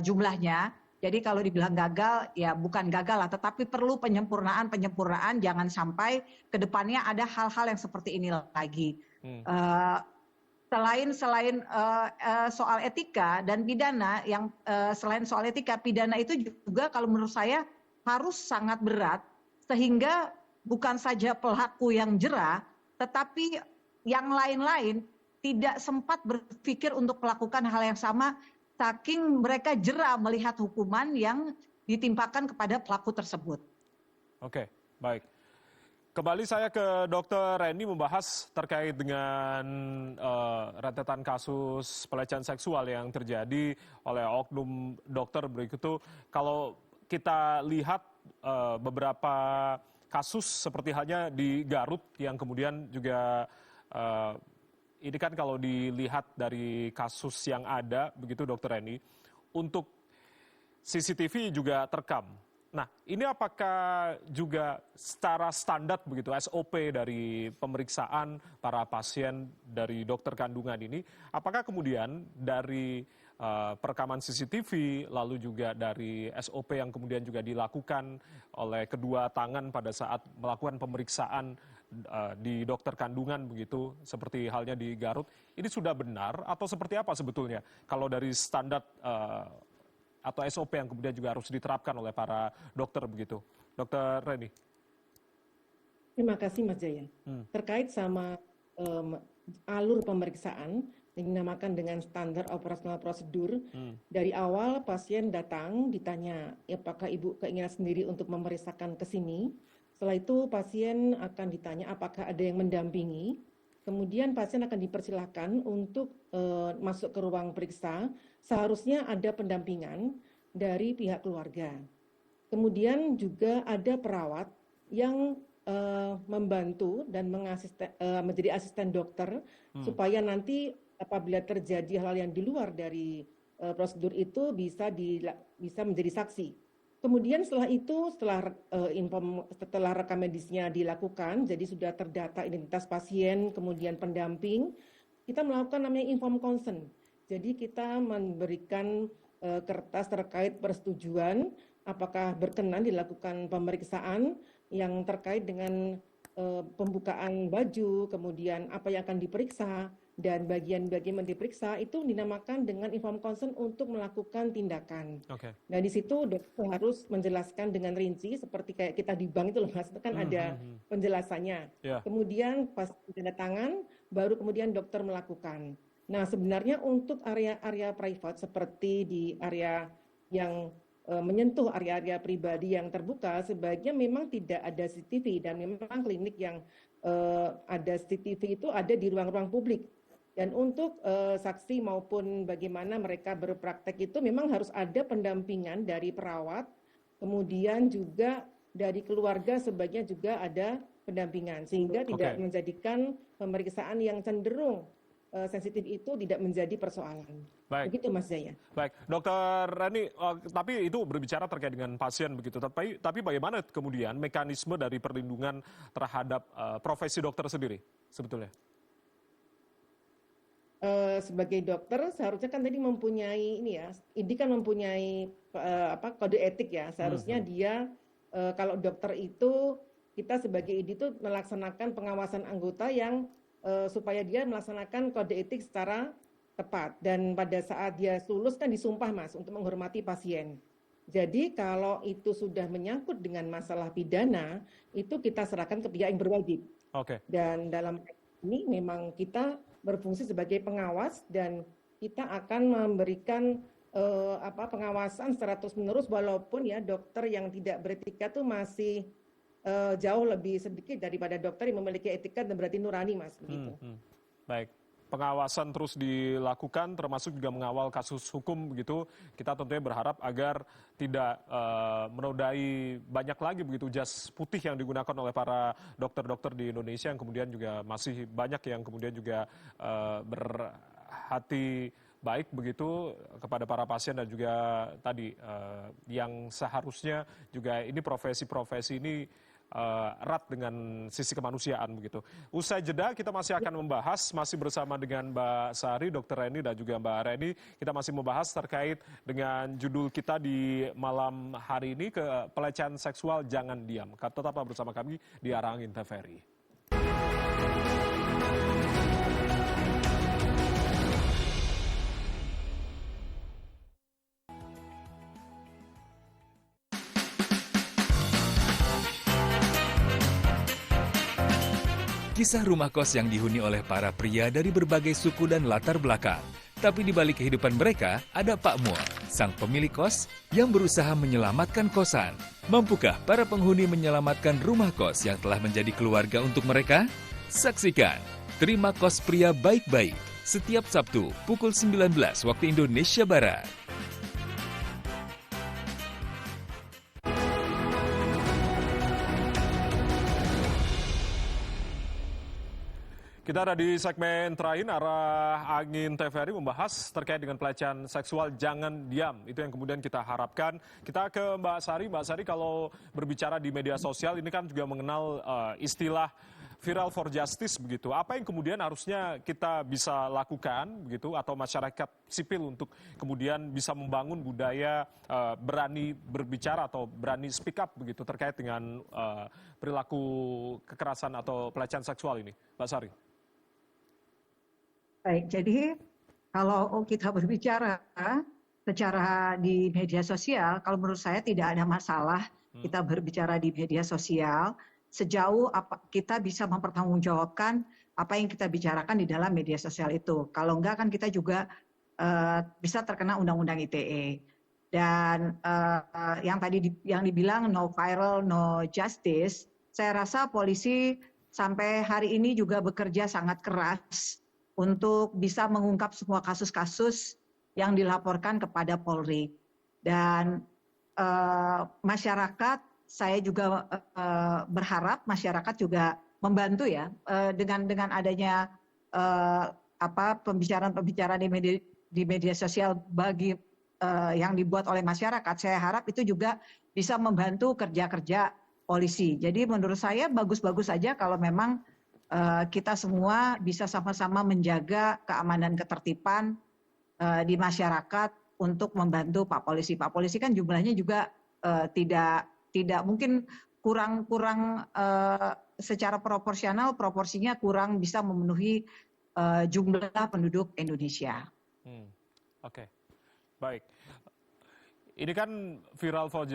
jumlahnya. Jadi kalau dibilang gagal, ya bukan gagal lah, tetapi perlu penyempurnaan, jangan sampai ke depannya ada hal-hal yang seperti ini lagi. Selain soal etika dan pidana, selain soal etika, pidana itu juga kalau menurut saya harus sangat berat, sehingga bukan saja pelaku yang jera, tetapi yang lain-lain tidak sempat berpikir untuk melakukan hal yang sama, saking mereka jera melihat hukuman yang ditimpakan kepada pelaku tersebut. Oke, baik. Kembali saya ke Dr. Reni membahas terkait dengan rentetan kasus pelecehan seksual yang terjadi oleh oknum dokter berikut itu. Kalau kita lihat beberapa kasus seperti halnya di Garut yang kemudian juga ini kan kalau dilihat dari kasus yang ada, begitu Dr. Reni, untuk CCTV juga terekam. Nah, ini apakah juga secara standar begitu, SOP dari pemeriksaan para pasien dari dokter kandungan ini, apakah kemudian dari perekaman CCTV, lalu juga dari SOP yang kemudian juga dilakukan oleh kedua tangan pada saat melakukan pemeriksaan di dokter kandungan begitu, seperti halnya di Garut, ini sudah benar atau seperti apa sebetulnya kalau dari standar atau SOP yang kemudian juga harus diterapkan oleh para dokter begitu, Dr. Reni? Terima kasih Mas Jaya. Terkait sama alur pemeriksaan yang dinamakan dengan standar operasional prosedur, dari awal pasien datang ditanya apakah ibu keinginan sendiri untuk memeriksakan ke sini. Setelah itu pasien akan ditanya apakah ada yang mendampingi. Kemudian pasien akan dipersilahkan untuk masuk ke ruang periksa. Seharusnya ada pendampingan dari pihak keluarga. Kemudian juga ada perawat yang membantu dan menjadi asisten dokter supaya nanti apabila terjadi hal yang di luar dari prosedur itu bisa menjadi saksi. Kemudian setelah itu, setelah rekam medisnya dilakukan, jadi sudah terdata identitas pasien, kemudian pendamping, kita melakukan namanya informed consent. Jadi kita memberikan kertas terkait persetujuan, apakah berkenan dilakukan pemeriksaan yang terkait dengan pembukaan baju, kemudian apa yang akan diperiksa, dan bagian-bagian yang diperiksa itu dinamakan dengan informed consent untuk melakukan tindakan. Nah di situ dokter harus menjelaskan dengan rinci seperti kayak kita di bank itu loh Mas, itu kan ada penjelasannya. Kemudian pas tanda tangan baru kemudian dokter melakukan. Nah sebenarnya untuk area-area private seperti di area yang menyentuh area-area pribadi yang terbuka, sebaiknya memang tidak ada CCTV dan memang klinik yang ada CCTV itu ada di ruang-ruang publik. Dan untuk saksi maupun bagaimana mereka berpraktek itu memang harus ada pendampingan dari perawat, kemudian juga dari keluarga sebaiknya juga ada pendampingan sehingga tidak menjadikan pemeriksaan yang cenderung sensitif itu tidak menjadi persoalan. Baik. Begitu Mas Jaya. Baik, Dokter Reni, tapi itu berbicara terkait dengan pasien begitu. Tapi bagaimana kemudian mekanisme dari perlindungan terhadap profesi dokter sendiri sebetulnya? Sebagai dokter seharusnya kan tadi mempunyai ini kan mempunyai kode etik ya. Seharusnya dia kalau dokter itu kita sebagai ID itu melaksanakan pengawasan anggota yang supaya dia melaksanakan kode etik secara tepat, dan pada saat dia lulus kan disumpah Mas untuk menghormati pasien. Jadi kalau itu sudah menyangkut dengan masalah pidana, itu kita serahkan ke pihak yang berwajib. Oke. Dan dalam ini memang kita berfungsi sebagai pengawas dan kita akan memberikan pengawasan secara terus-menerus, walaupun ya dokter yang tidak beretika itu masih jauh lebih sedikit daripada dokter yang memiliki etika dan berarti nurani Mas. Begitu. Baik. Pengawasan terus dilakukan, termasuk juga mengawal kasus hukum begitu. Kita tentunya berharap agar tidak menodai banyak lagi begitu jas putih yang digunakan oleh para dokter-dokter di Indonesia, yang kemudian juga masih banyak yang kemudian juga berhati baik begitu kepada para pasien, dan juga tadi yang seharusnya juga ini profesi-profesi ini erat dengan sisi kemanusiaan begitu. Usai jeda kita masih akan membahas, masih bersama dengan Mbak Sari, Dr. Reni dan juga Mbak Reni. Kita masih membahas terkait dengan judul kita di malam hari ini, ke pelecehan seksual jangan diam. Tetaplah bersama kami di Arah Angin TVRI. Kisah rumah kos yang dihuni oleh para pria dari berbagai suku dan latar belakang. Tapi di balik kehidupan mereka, ada Pak Mul, sang pemilik kos yang berusaha menyelamatkan kosan. Mampukah para penghuni menyelamatkan rumah kos yang telah menjadi keluarga untuk mereka? Saksikan Terima Kos Pria Baik-Baik setiap Sabtu pukul 19 waktu Indonesia Barat. Kita ada di segmen terakhir Arah Angin TVRI, membahas terkait dengan pelecehan seksual jangan diam. Itu yang kemudian kita harapkan. Kita ke Mbak Sari. Mbak Sari, kalau berbicara di media sosial ini kan juga mengenal istilah viral for justice begitu. Apa yang kemudian harusnya kita bisa lakukan begitu, atau masyarakat sipil untuk kemudian bisa membangun budaya berani berbicara atau berani speak up begitu terkait dengan perilaku kekerasan atau pelecehan seksual ini, Mbak Sari? Baik, jadi kalau kita berbicara secara di media sosial, kalau menurut saya tidak ada masalah kita berbicara di media sosial sejauh kita bisa mempertanggungjawabkan apa yang kita bicarakan di dalam media sosial itu. Kalau enggak kan kita juga bisa terkena Undang-Undang ITE. Dan yang tadi yang dibilang no viral, no justice, saya rasa polisi sampai hari ini juga bekerja sangat keras untuk bisa mengungkap semua kasus-kasus yang dilaporkan kepada Polri. Dan masyarakat, saya juga berharap masyarakat juga membantu ya dengan adanya pembicaraan di media sosial bagi yang dibuat oleh masyarakat. Saya harap itu juga bisa membantu kerja-kerja polisi. Jadi menurut saya bagus-bagus saja kalau memang kita semua bisa sama-sama menjaga keamanan ketertiban di masyarakat untuk membantu Pak Polisi. Pak Polisi kan jumlahnya juga tidak mungkin kurang secara proporsinya kurang bisa memenuhi jumlah penduduk Indonesia. Oke, baik. Ini kan viral for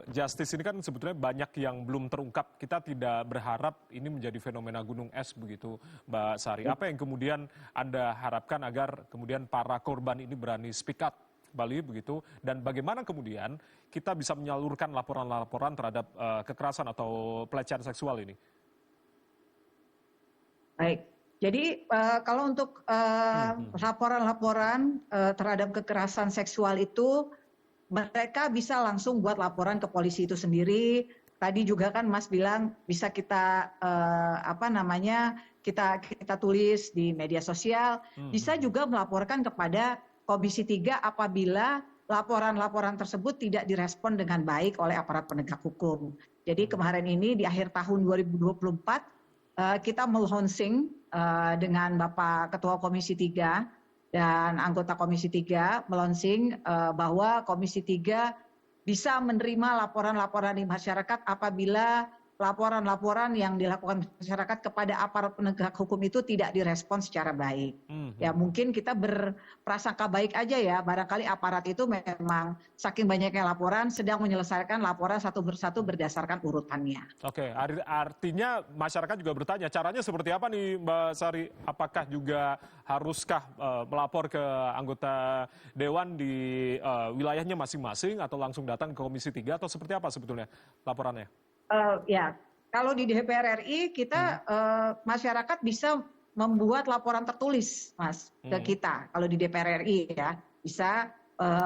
justice ini kan sebetulnya banyak yang belum terungkap. Kita tidak berharap ini menjadi fenomena gunung es begitu, Mbak Sari. Apa yang kemudian Anda harapkan agar kemudian para korban ini berani speak up kembali begitu, dan bagaimana kemudian kita bisa menyalurkan laporan-laporan terhadap kekerasan atau pelecehan seksual ini? Baik. Jadi kalau untuk laporan-laporan terhadap kekerasan seksual itu, mereka bisa langsung buat laporan ke polisi itu sendiri, tadi juga kan Mas bilang bisa kita kita tulis di media sosial, bisa juga melaporkan kepada Komisi 3 apabila laporan-laporan tersebut tidak direspon dengan baik oleh aparat penegak hukum. Jadi kemarin ini di akhir tahun 2024 kita melaunching dengan Bapak Ketua Komisi 3 dan anggota Komisi 3 melaunching bahwa Komisi 3 bisa menerima laporan-laporan di masyarakat apabila laporan-laporan yang dilakukan masyarakat kepada aparat penegak hukum itu tidak direspon secara baik. Ya mungkin kita berprasangka baik aja ya, barangkali aparat itu memang saking banyaknya laporan sedang menyelesaikan laporan satu persatu berdasarkan urutannya. Oke, artinya masyarakat juga bertanya caranya seperti apa nih Mbak Sari? Apakah juga haruskah melapor ke anggota Dewan di wilayahnya masing-masing atau langsung datang ke Komisi 3 atau seperti apa sebetulnya laporannya? Ya, kalau di DPR RI kita masyarakat bisa membuat laporan tertulis, Mas, ke kita. Kalau di DPR RI ya bisa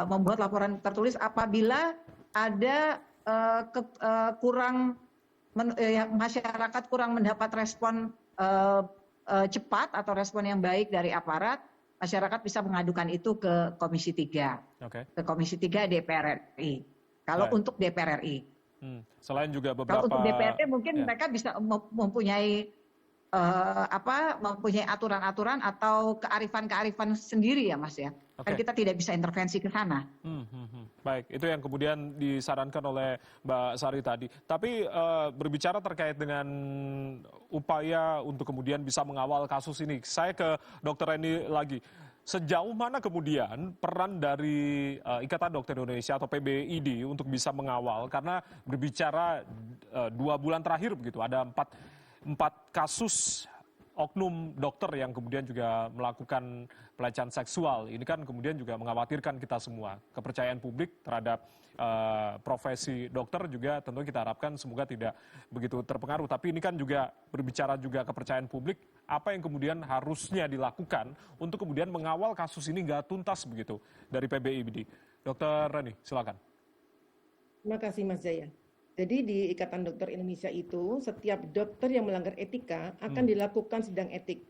membuat laporan tertulis apabila ada masyarakat kurang mendapat respon cepat atau respon yang baik dari aparat, masyarakat bisa mengadukan itu ke Komisi 3, ke Komisi 3 DPR RI. Kalau untuk DPR RI. Selain juga beberapa. Kalau untuk DPRD mungkin mereka bisa mempunyai mempunyai aturan-aturan atau kearifan-kearifan sendiri ya Mas ya. Kan kita tidak bisa intervensi ke sana. Baik, itu yang kemudian disarankan oleh Mbak Sari tadi. Tapi berbicara terkait dengan upaya untuk kemudian bisa mengawal kasus ini, saya ke Dr. Reni lagi. Sejauh mana kemudian peran dari Ikatan Dokter Indonesia atau PBID untuk bisa mengawal? Karena berbicara 2 bulan terakhir begitu, ada 4 kasus oknum dokter yang kemudian juga melakukan pelecehan seksual. Ini kan kemudian juga mengkhawatirkan kita semua. Kepercayaan publik terhadap profesi dokter juga tentu kita harapkan semoga tidak begitu terpengaruh. Tapi ini kan juga berbicara juga kepercayaan publik, apa yang kemudian harusnya dilakukan untuk kemudian mengawal kasus ini nggak tuntas begitu dari PBID. Dr. Reni, silakan. Terima kasih Mas Jaya. Jadi di Ikatan Dokter Indonesia itu setiap dokter yang melanggar etika akan dilakukan sidang etik.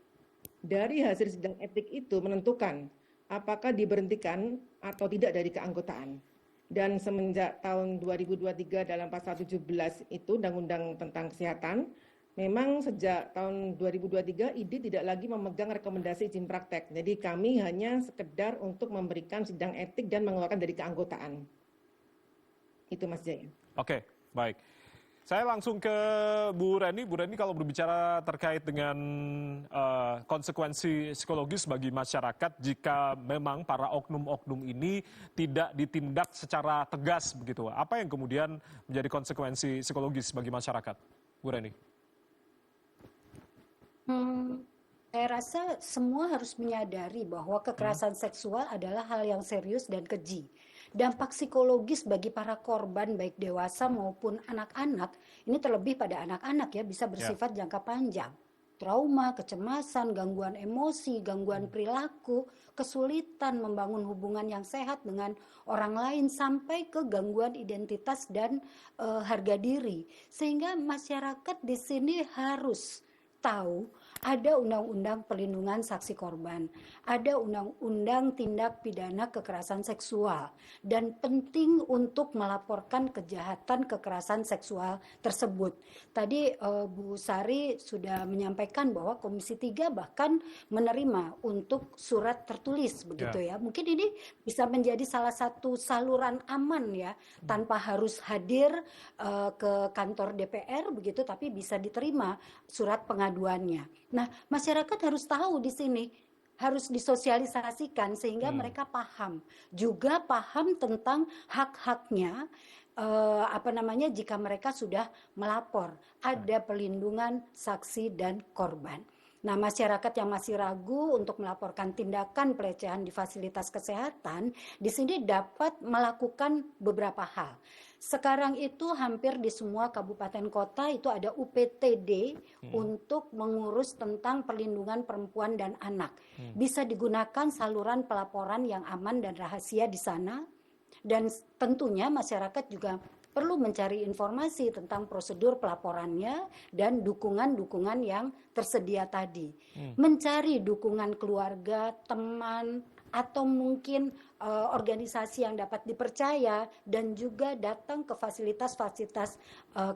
Dari hasil sidang etik itu menentukan apakah diberhentikan atau tidak dari keanggotaan. Dan semenjak tahun 2023 dalam pasal 17 itu Undang-Undang tentang Kesehatan, memang sejak tahun 2023 ID tidak lagi memegang rekomendasi izin praktek. Jadi kami hanya sekedar untuk memberikan sidang etik dan mengeluarkan dari keanggotaan. Itu Mas Jaya. Oke, baik. Saya langsung ke Bu Reni. Bu Reni, kalau berbicara terkait dengan konsekuensi psikologis bagi masyarakat jika memang para oknum-oknum ini tidak ditindak secara tegas begitu, apa yang kemudian menjadi konsekuensi psikologis bagi masyarakat? Bu Reni. Saya rasa semua harus menyadari bahwa kekerasan seksual adalah hal yang serius dan keji. Dampak psikologis bagi para korban baik dewasa maupun anak-anak, ini terlebih pada anak-anak ya, bisa bersifat jangka panjang. Trauma, kecemasan, gangguan emosi, gangguan perilaku, kesulitan membangun hubungan yang sehat dengan orang lain, sampai ke gangguan identitas dan harga diri. Sehingga masyarakat di sini harus tahu ada undang-undang perlindungan saksi korban, ada undang-undang tindak pidana kekerasan seksual, dan penting untuk melaporkan kejahatan kekerasan seksual tersebut. Tadi Bu Sari sudah menyampaikan bahwa Komisi 3 bahkan menerima untuk surat tertulis begitu ya. Mungkin ini bisa menjadi salah satu saluran aman ya, tanpa harus hadir ke kantor DPR begitu, tapi bisa diterima surat pengaduannya. Nah, masyarakat harus tahu di sini, harus disosialisasikan sehingga mereka paham. Juga paham tentang hak-haknya, jika mereka sudah melapor. Ada perlindungan saksi dan korban. Nah, masyarakat yang masih ragu untuk melaporkan tindakan pelecehan di fasilitas kesehatan, di sini dapat melakukan beberapa hal. Sekarang itu hampir di semua kabupaten kota itu ada UPTD untuk mengurus tentang perlindungan perempuan dan anak. Bisa digunakan saluran pelaporan yang aman dan rahasia di sana. Dan tentunya masyarakat juga perlu mencari informasi tentang prosedur pelaporannya dan dukungan-dukungan yang tersedia tadi. Mencari dukungan keluarga, teman, atau mungkin organisasi yang dapat dipercaya dan juga datang ke fasilitas-fasilitas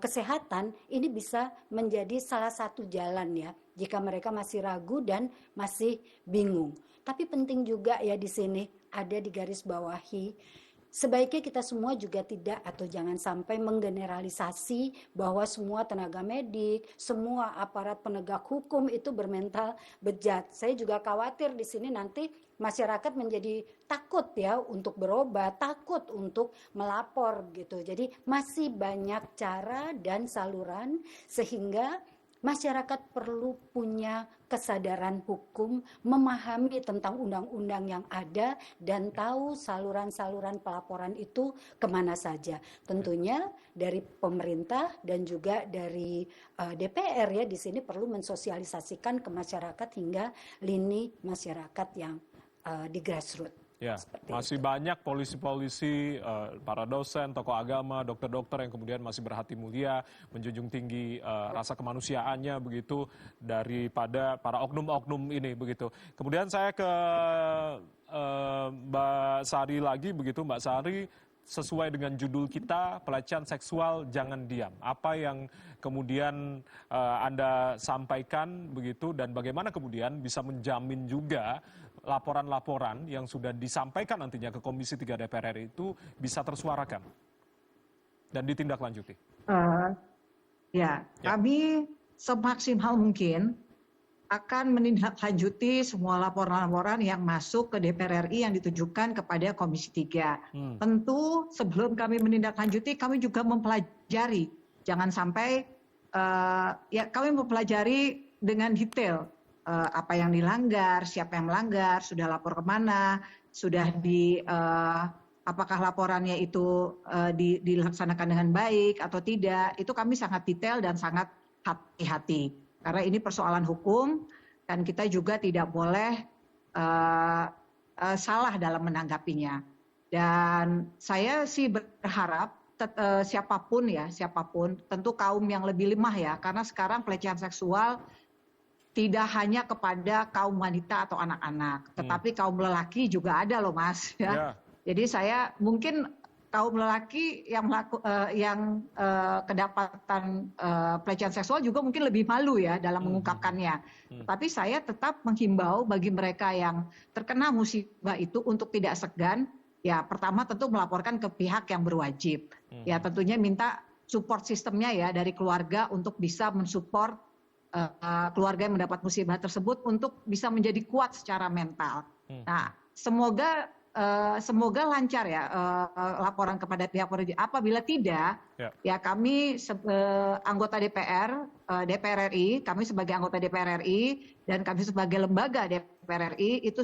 kesehatan, ini bisa menjadi salah satu jalan ya jika mereka masih ragu dan masih bingung. Tapi penting juga ya di sini ada di garis bawahi, sebaiknya kita semua juga tidak atau jangan sampai menggeneralisasi bahwa semua tenaga medik, semua aparat penegak hukum itu bermental bejat. Saya juga khawatir di sini nanti masyarakat menjadi takut ya untuk berobat, takut untuk melapor gitu. Jadi masih banyak cara dan saluran sehingga masyarakat perlu punya kesadaran hukum, memahami tentang undang-undang yang ada, dan tahu saluran-saluran pelaporan itu kemana saja. Tentunya dari pemerintah dan juga dari DPR ya di sini perlu mensosialisasikan ke masyarakat hingga lini masyarakat yang di grassroots. Ya, masih banyak polisi-polisi, para dosen, tokoh agama, dokter-dokter yang kemudian masih berhati mulia, menjunjung tinggi rasa kemanusiaannya begitu daripada para oknum-oknum ini begitu. Kemudian saya ke Mbak Sari lagi begitu, Mbak Sari, sesuai dengan judul kita, pelecehan seksual jangan diam. Apa yang kemudian Anda sampaikan begitu dan bagaimana kemudian bisa menjamin juga laporan-laporan yang sudah disampaikan nantinya ke Komisi 3 DPR RI itu bisa tersuarakan dan ditindaklanjuti? Kami semaksimal mungkin akan menindaklanjuti semua laporan-laporan yang masuk ke DPR RI yang ditujukan kepada Komisi 3. Tentu sebelum kami menindaklanjuti, kami juga mempelajari. Jangan sampai, kami mempelajari dengan detail apa yang dilanggar, siapa yang melanggar, sudah lapor kemana, sudah apakah laporannya itu dilaksanakan dengan baik atau tidak. Itu kami sangat detail dan sangat hati-hati. Karena ini persoalan hukum dan kita juga tidak boleh salah dalam menanggapinya. Dan saya sih berharap siapapun, tentu kaum yang lebih lemah ya, karena sekarang pelecehan seksual tidak hanya kepada kaum wanita atau anak-anak, tetapi kaum lelaki juga ada loh Mas. Ya. Jadi saya mungkin kaum lelaki yang kedapatan pelecehan seksual juga mungkin lebih malu ya dalam mengungkapkannya. Tapi saya tetap menghimbau bagi mereka yang terkena musibah itu untuk tidak segan. Ya pertama tentu melaporkan ke pihak yang berwajib. Ya tentunya minta support sistemnya ya dari keluarga untuk bisa mensupport keluarga yang mendapat musibah tersebut untuk bisa menjadi kuat secara mental. Nah, semoga lancar ya laporan kepada pihak berwajib. Apabila tidak, ya kami anggota DPR RI, kami sebagai anggota DPR RI dan kami sebagai lembaga DPR RI itu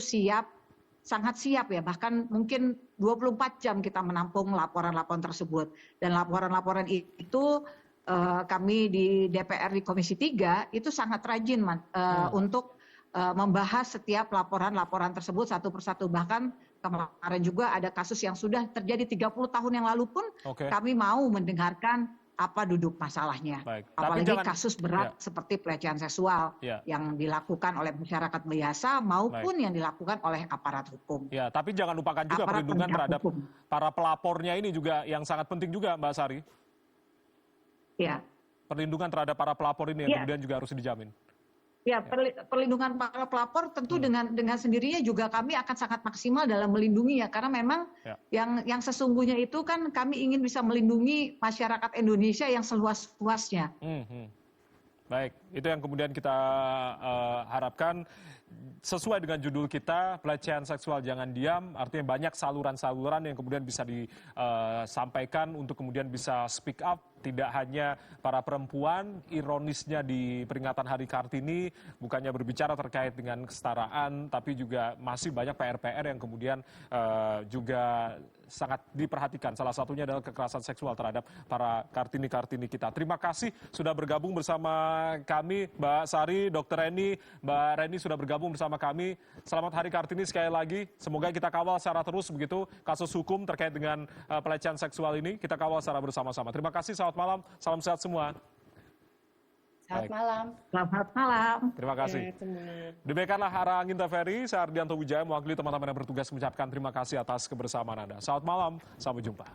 sangat siap ya, bahkan mungkin 24 jam kita menampung laporan-laporan tersebut. Dan laporan-laporan itu kami di DPR di Komisi 3 itu sangat rajin untuk membahas setiap laporan-laporan tersebut satu persatu. Bahkan kemarin juga ada kasus yang sudah terjadi 30 tahun yang lalu pun kami mau mendengarkan apa duduk masalahnya. Baik. Apalagi kasus berat seperti pelecehan seksual yang dilakukan oleh masyarakat biasa maupun yang dilakukan oleh aparat hukum. Ya, tapi jangan lupakan juga perlindungan terhadap para pelapornya ini juga yang sangat penting juga Mbak Sari. Ya. Perlindungan terhadap para pelapor ini yang kemudian juga harus dijamin. Ya, perlindungan para pelapor tentu dengan sendirinya juga kami akan sangat maksimal dalam melindungi ya, karena memang yang sesungguhnya itu kan kami ingin bisa melindungi masyarakat Indonesia yang seluas-luasnya. Baik, itu yang kemudian kita harapkan sesuai dengan judul kita, pelecehan seksual jangan diam, artinya banyak saluran-saluran yang kemudian bisa disampaikan untuk kemudian bisa speak up, Tidak hanya para perempuan, ironisnya di peringatan Hari Kartini bukannya berbicara terkait dengan kesetaraan, tapi juga masih banyak PR-PR yang kemudian juga sangat diperhatikan. Salah satunya adalah kekerasan seksual terhadap para Kartini-Kartini kita. Terima kasih sudah bergabung bersama kami, Mbak Sari, Dr. Reni, Mbak Reni sudah bergabung bersama kami. Selamat Hari Kartini sekali lagi. Semoga kita kawal secara terus begitu kasus hukum terkait dengan pelecehan seksual ini. Kita kawal secara bersama-sama. Terima kasih, selamat malam, salam sehat semua. Selamat Baik. malam. Selamat malam. Terima kasih. Ya, semua. Demikianlah Hara Angin Teferi, saya Ardianto Wijaya mewakili teman-teman yang bertugas mengucapkan terima kasih atas kebersamaan Anda. Selamat malam, sampai jumpa.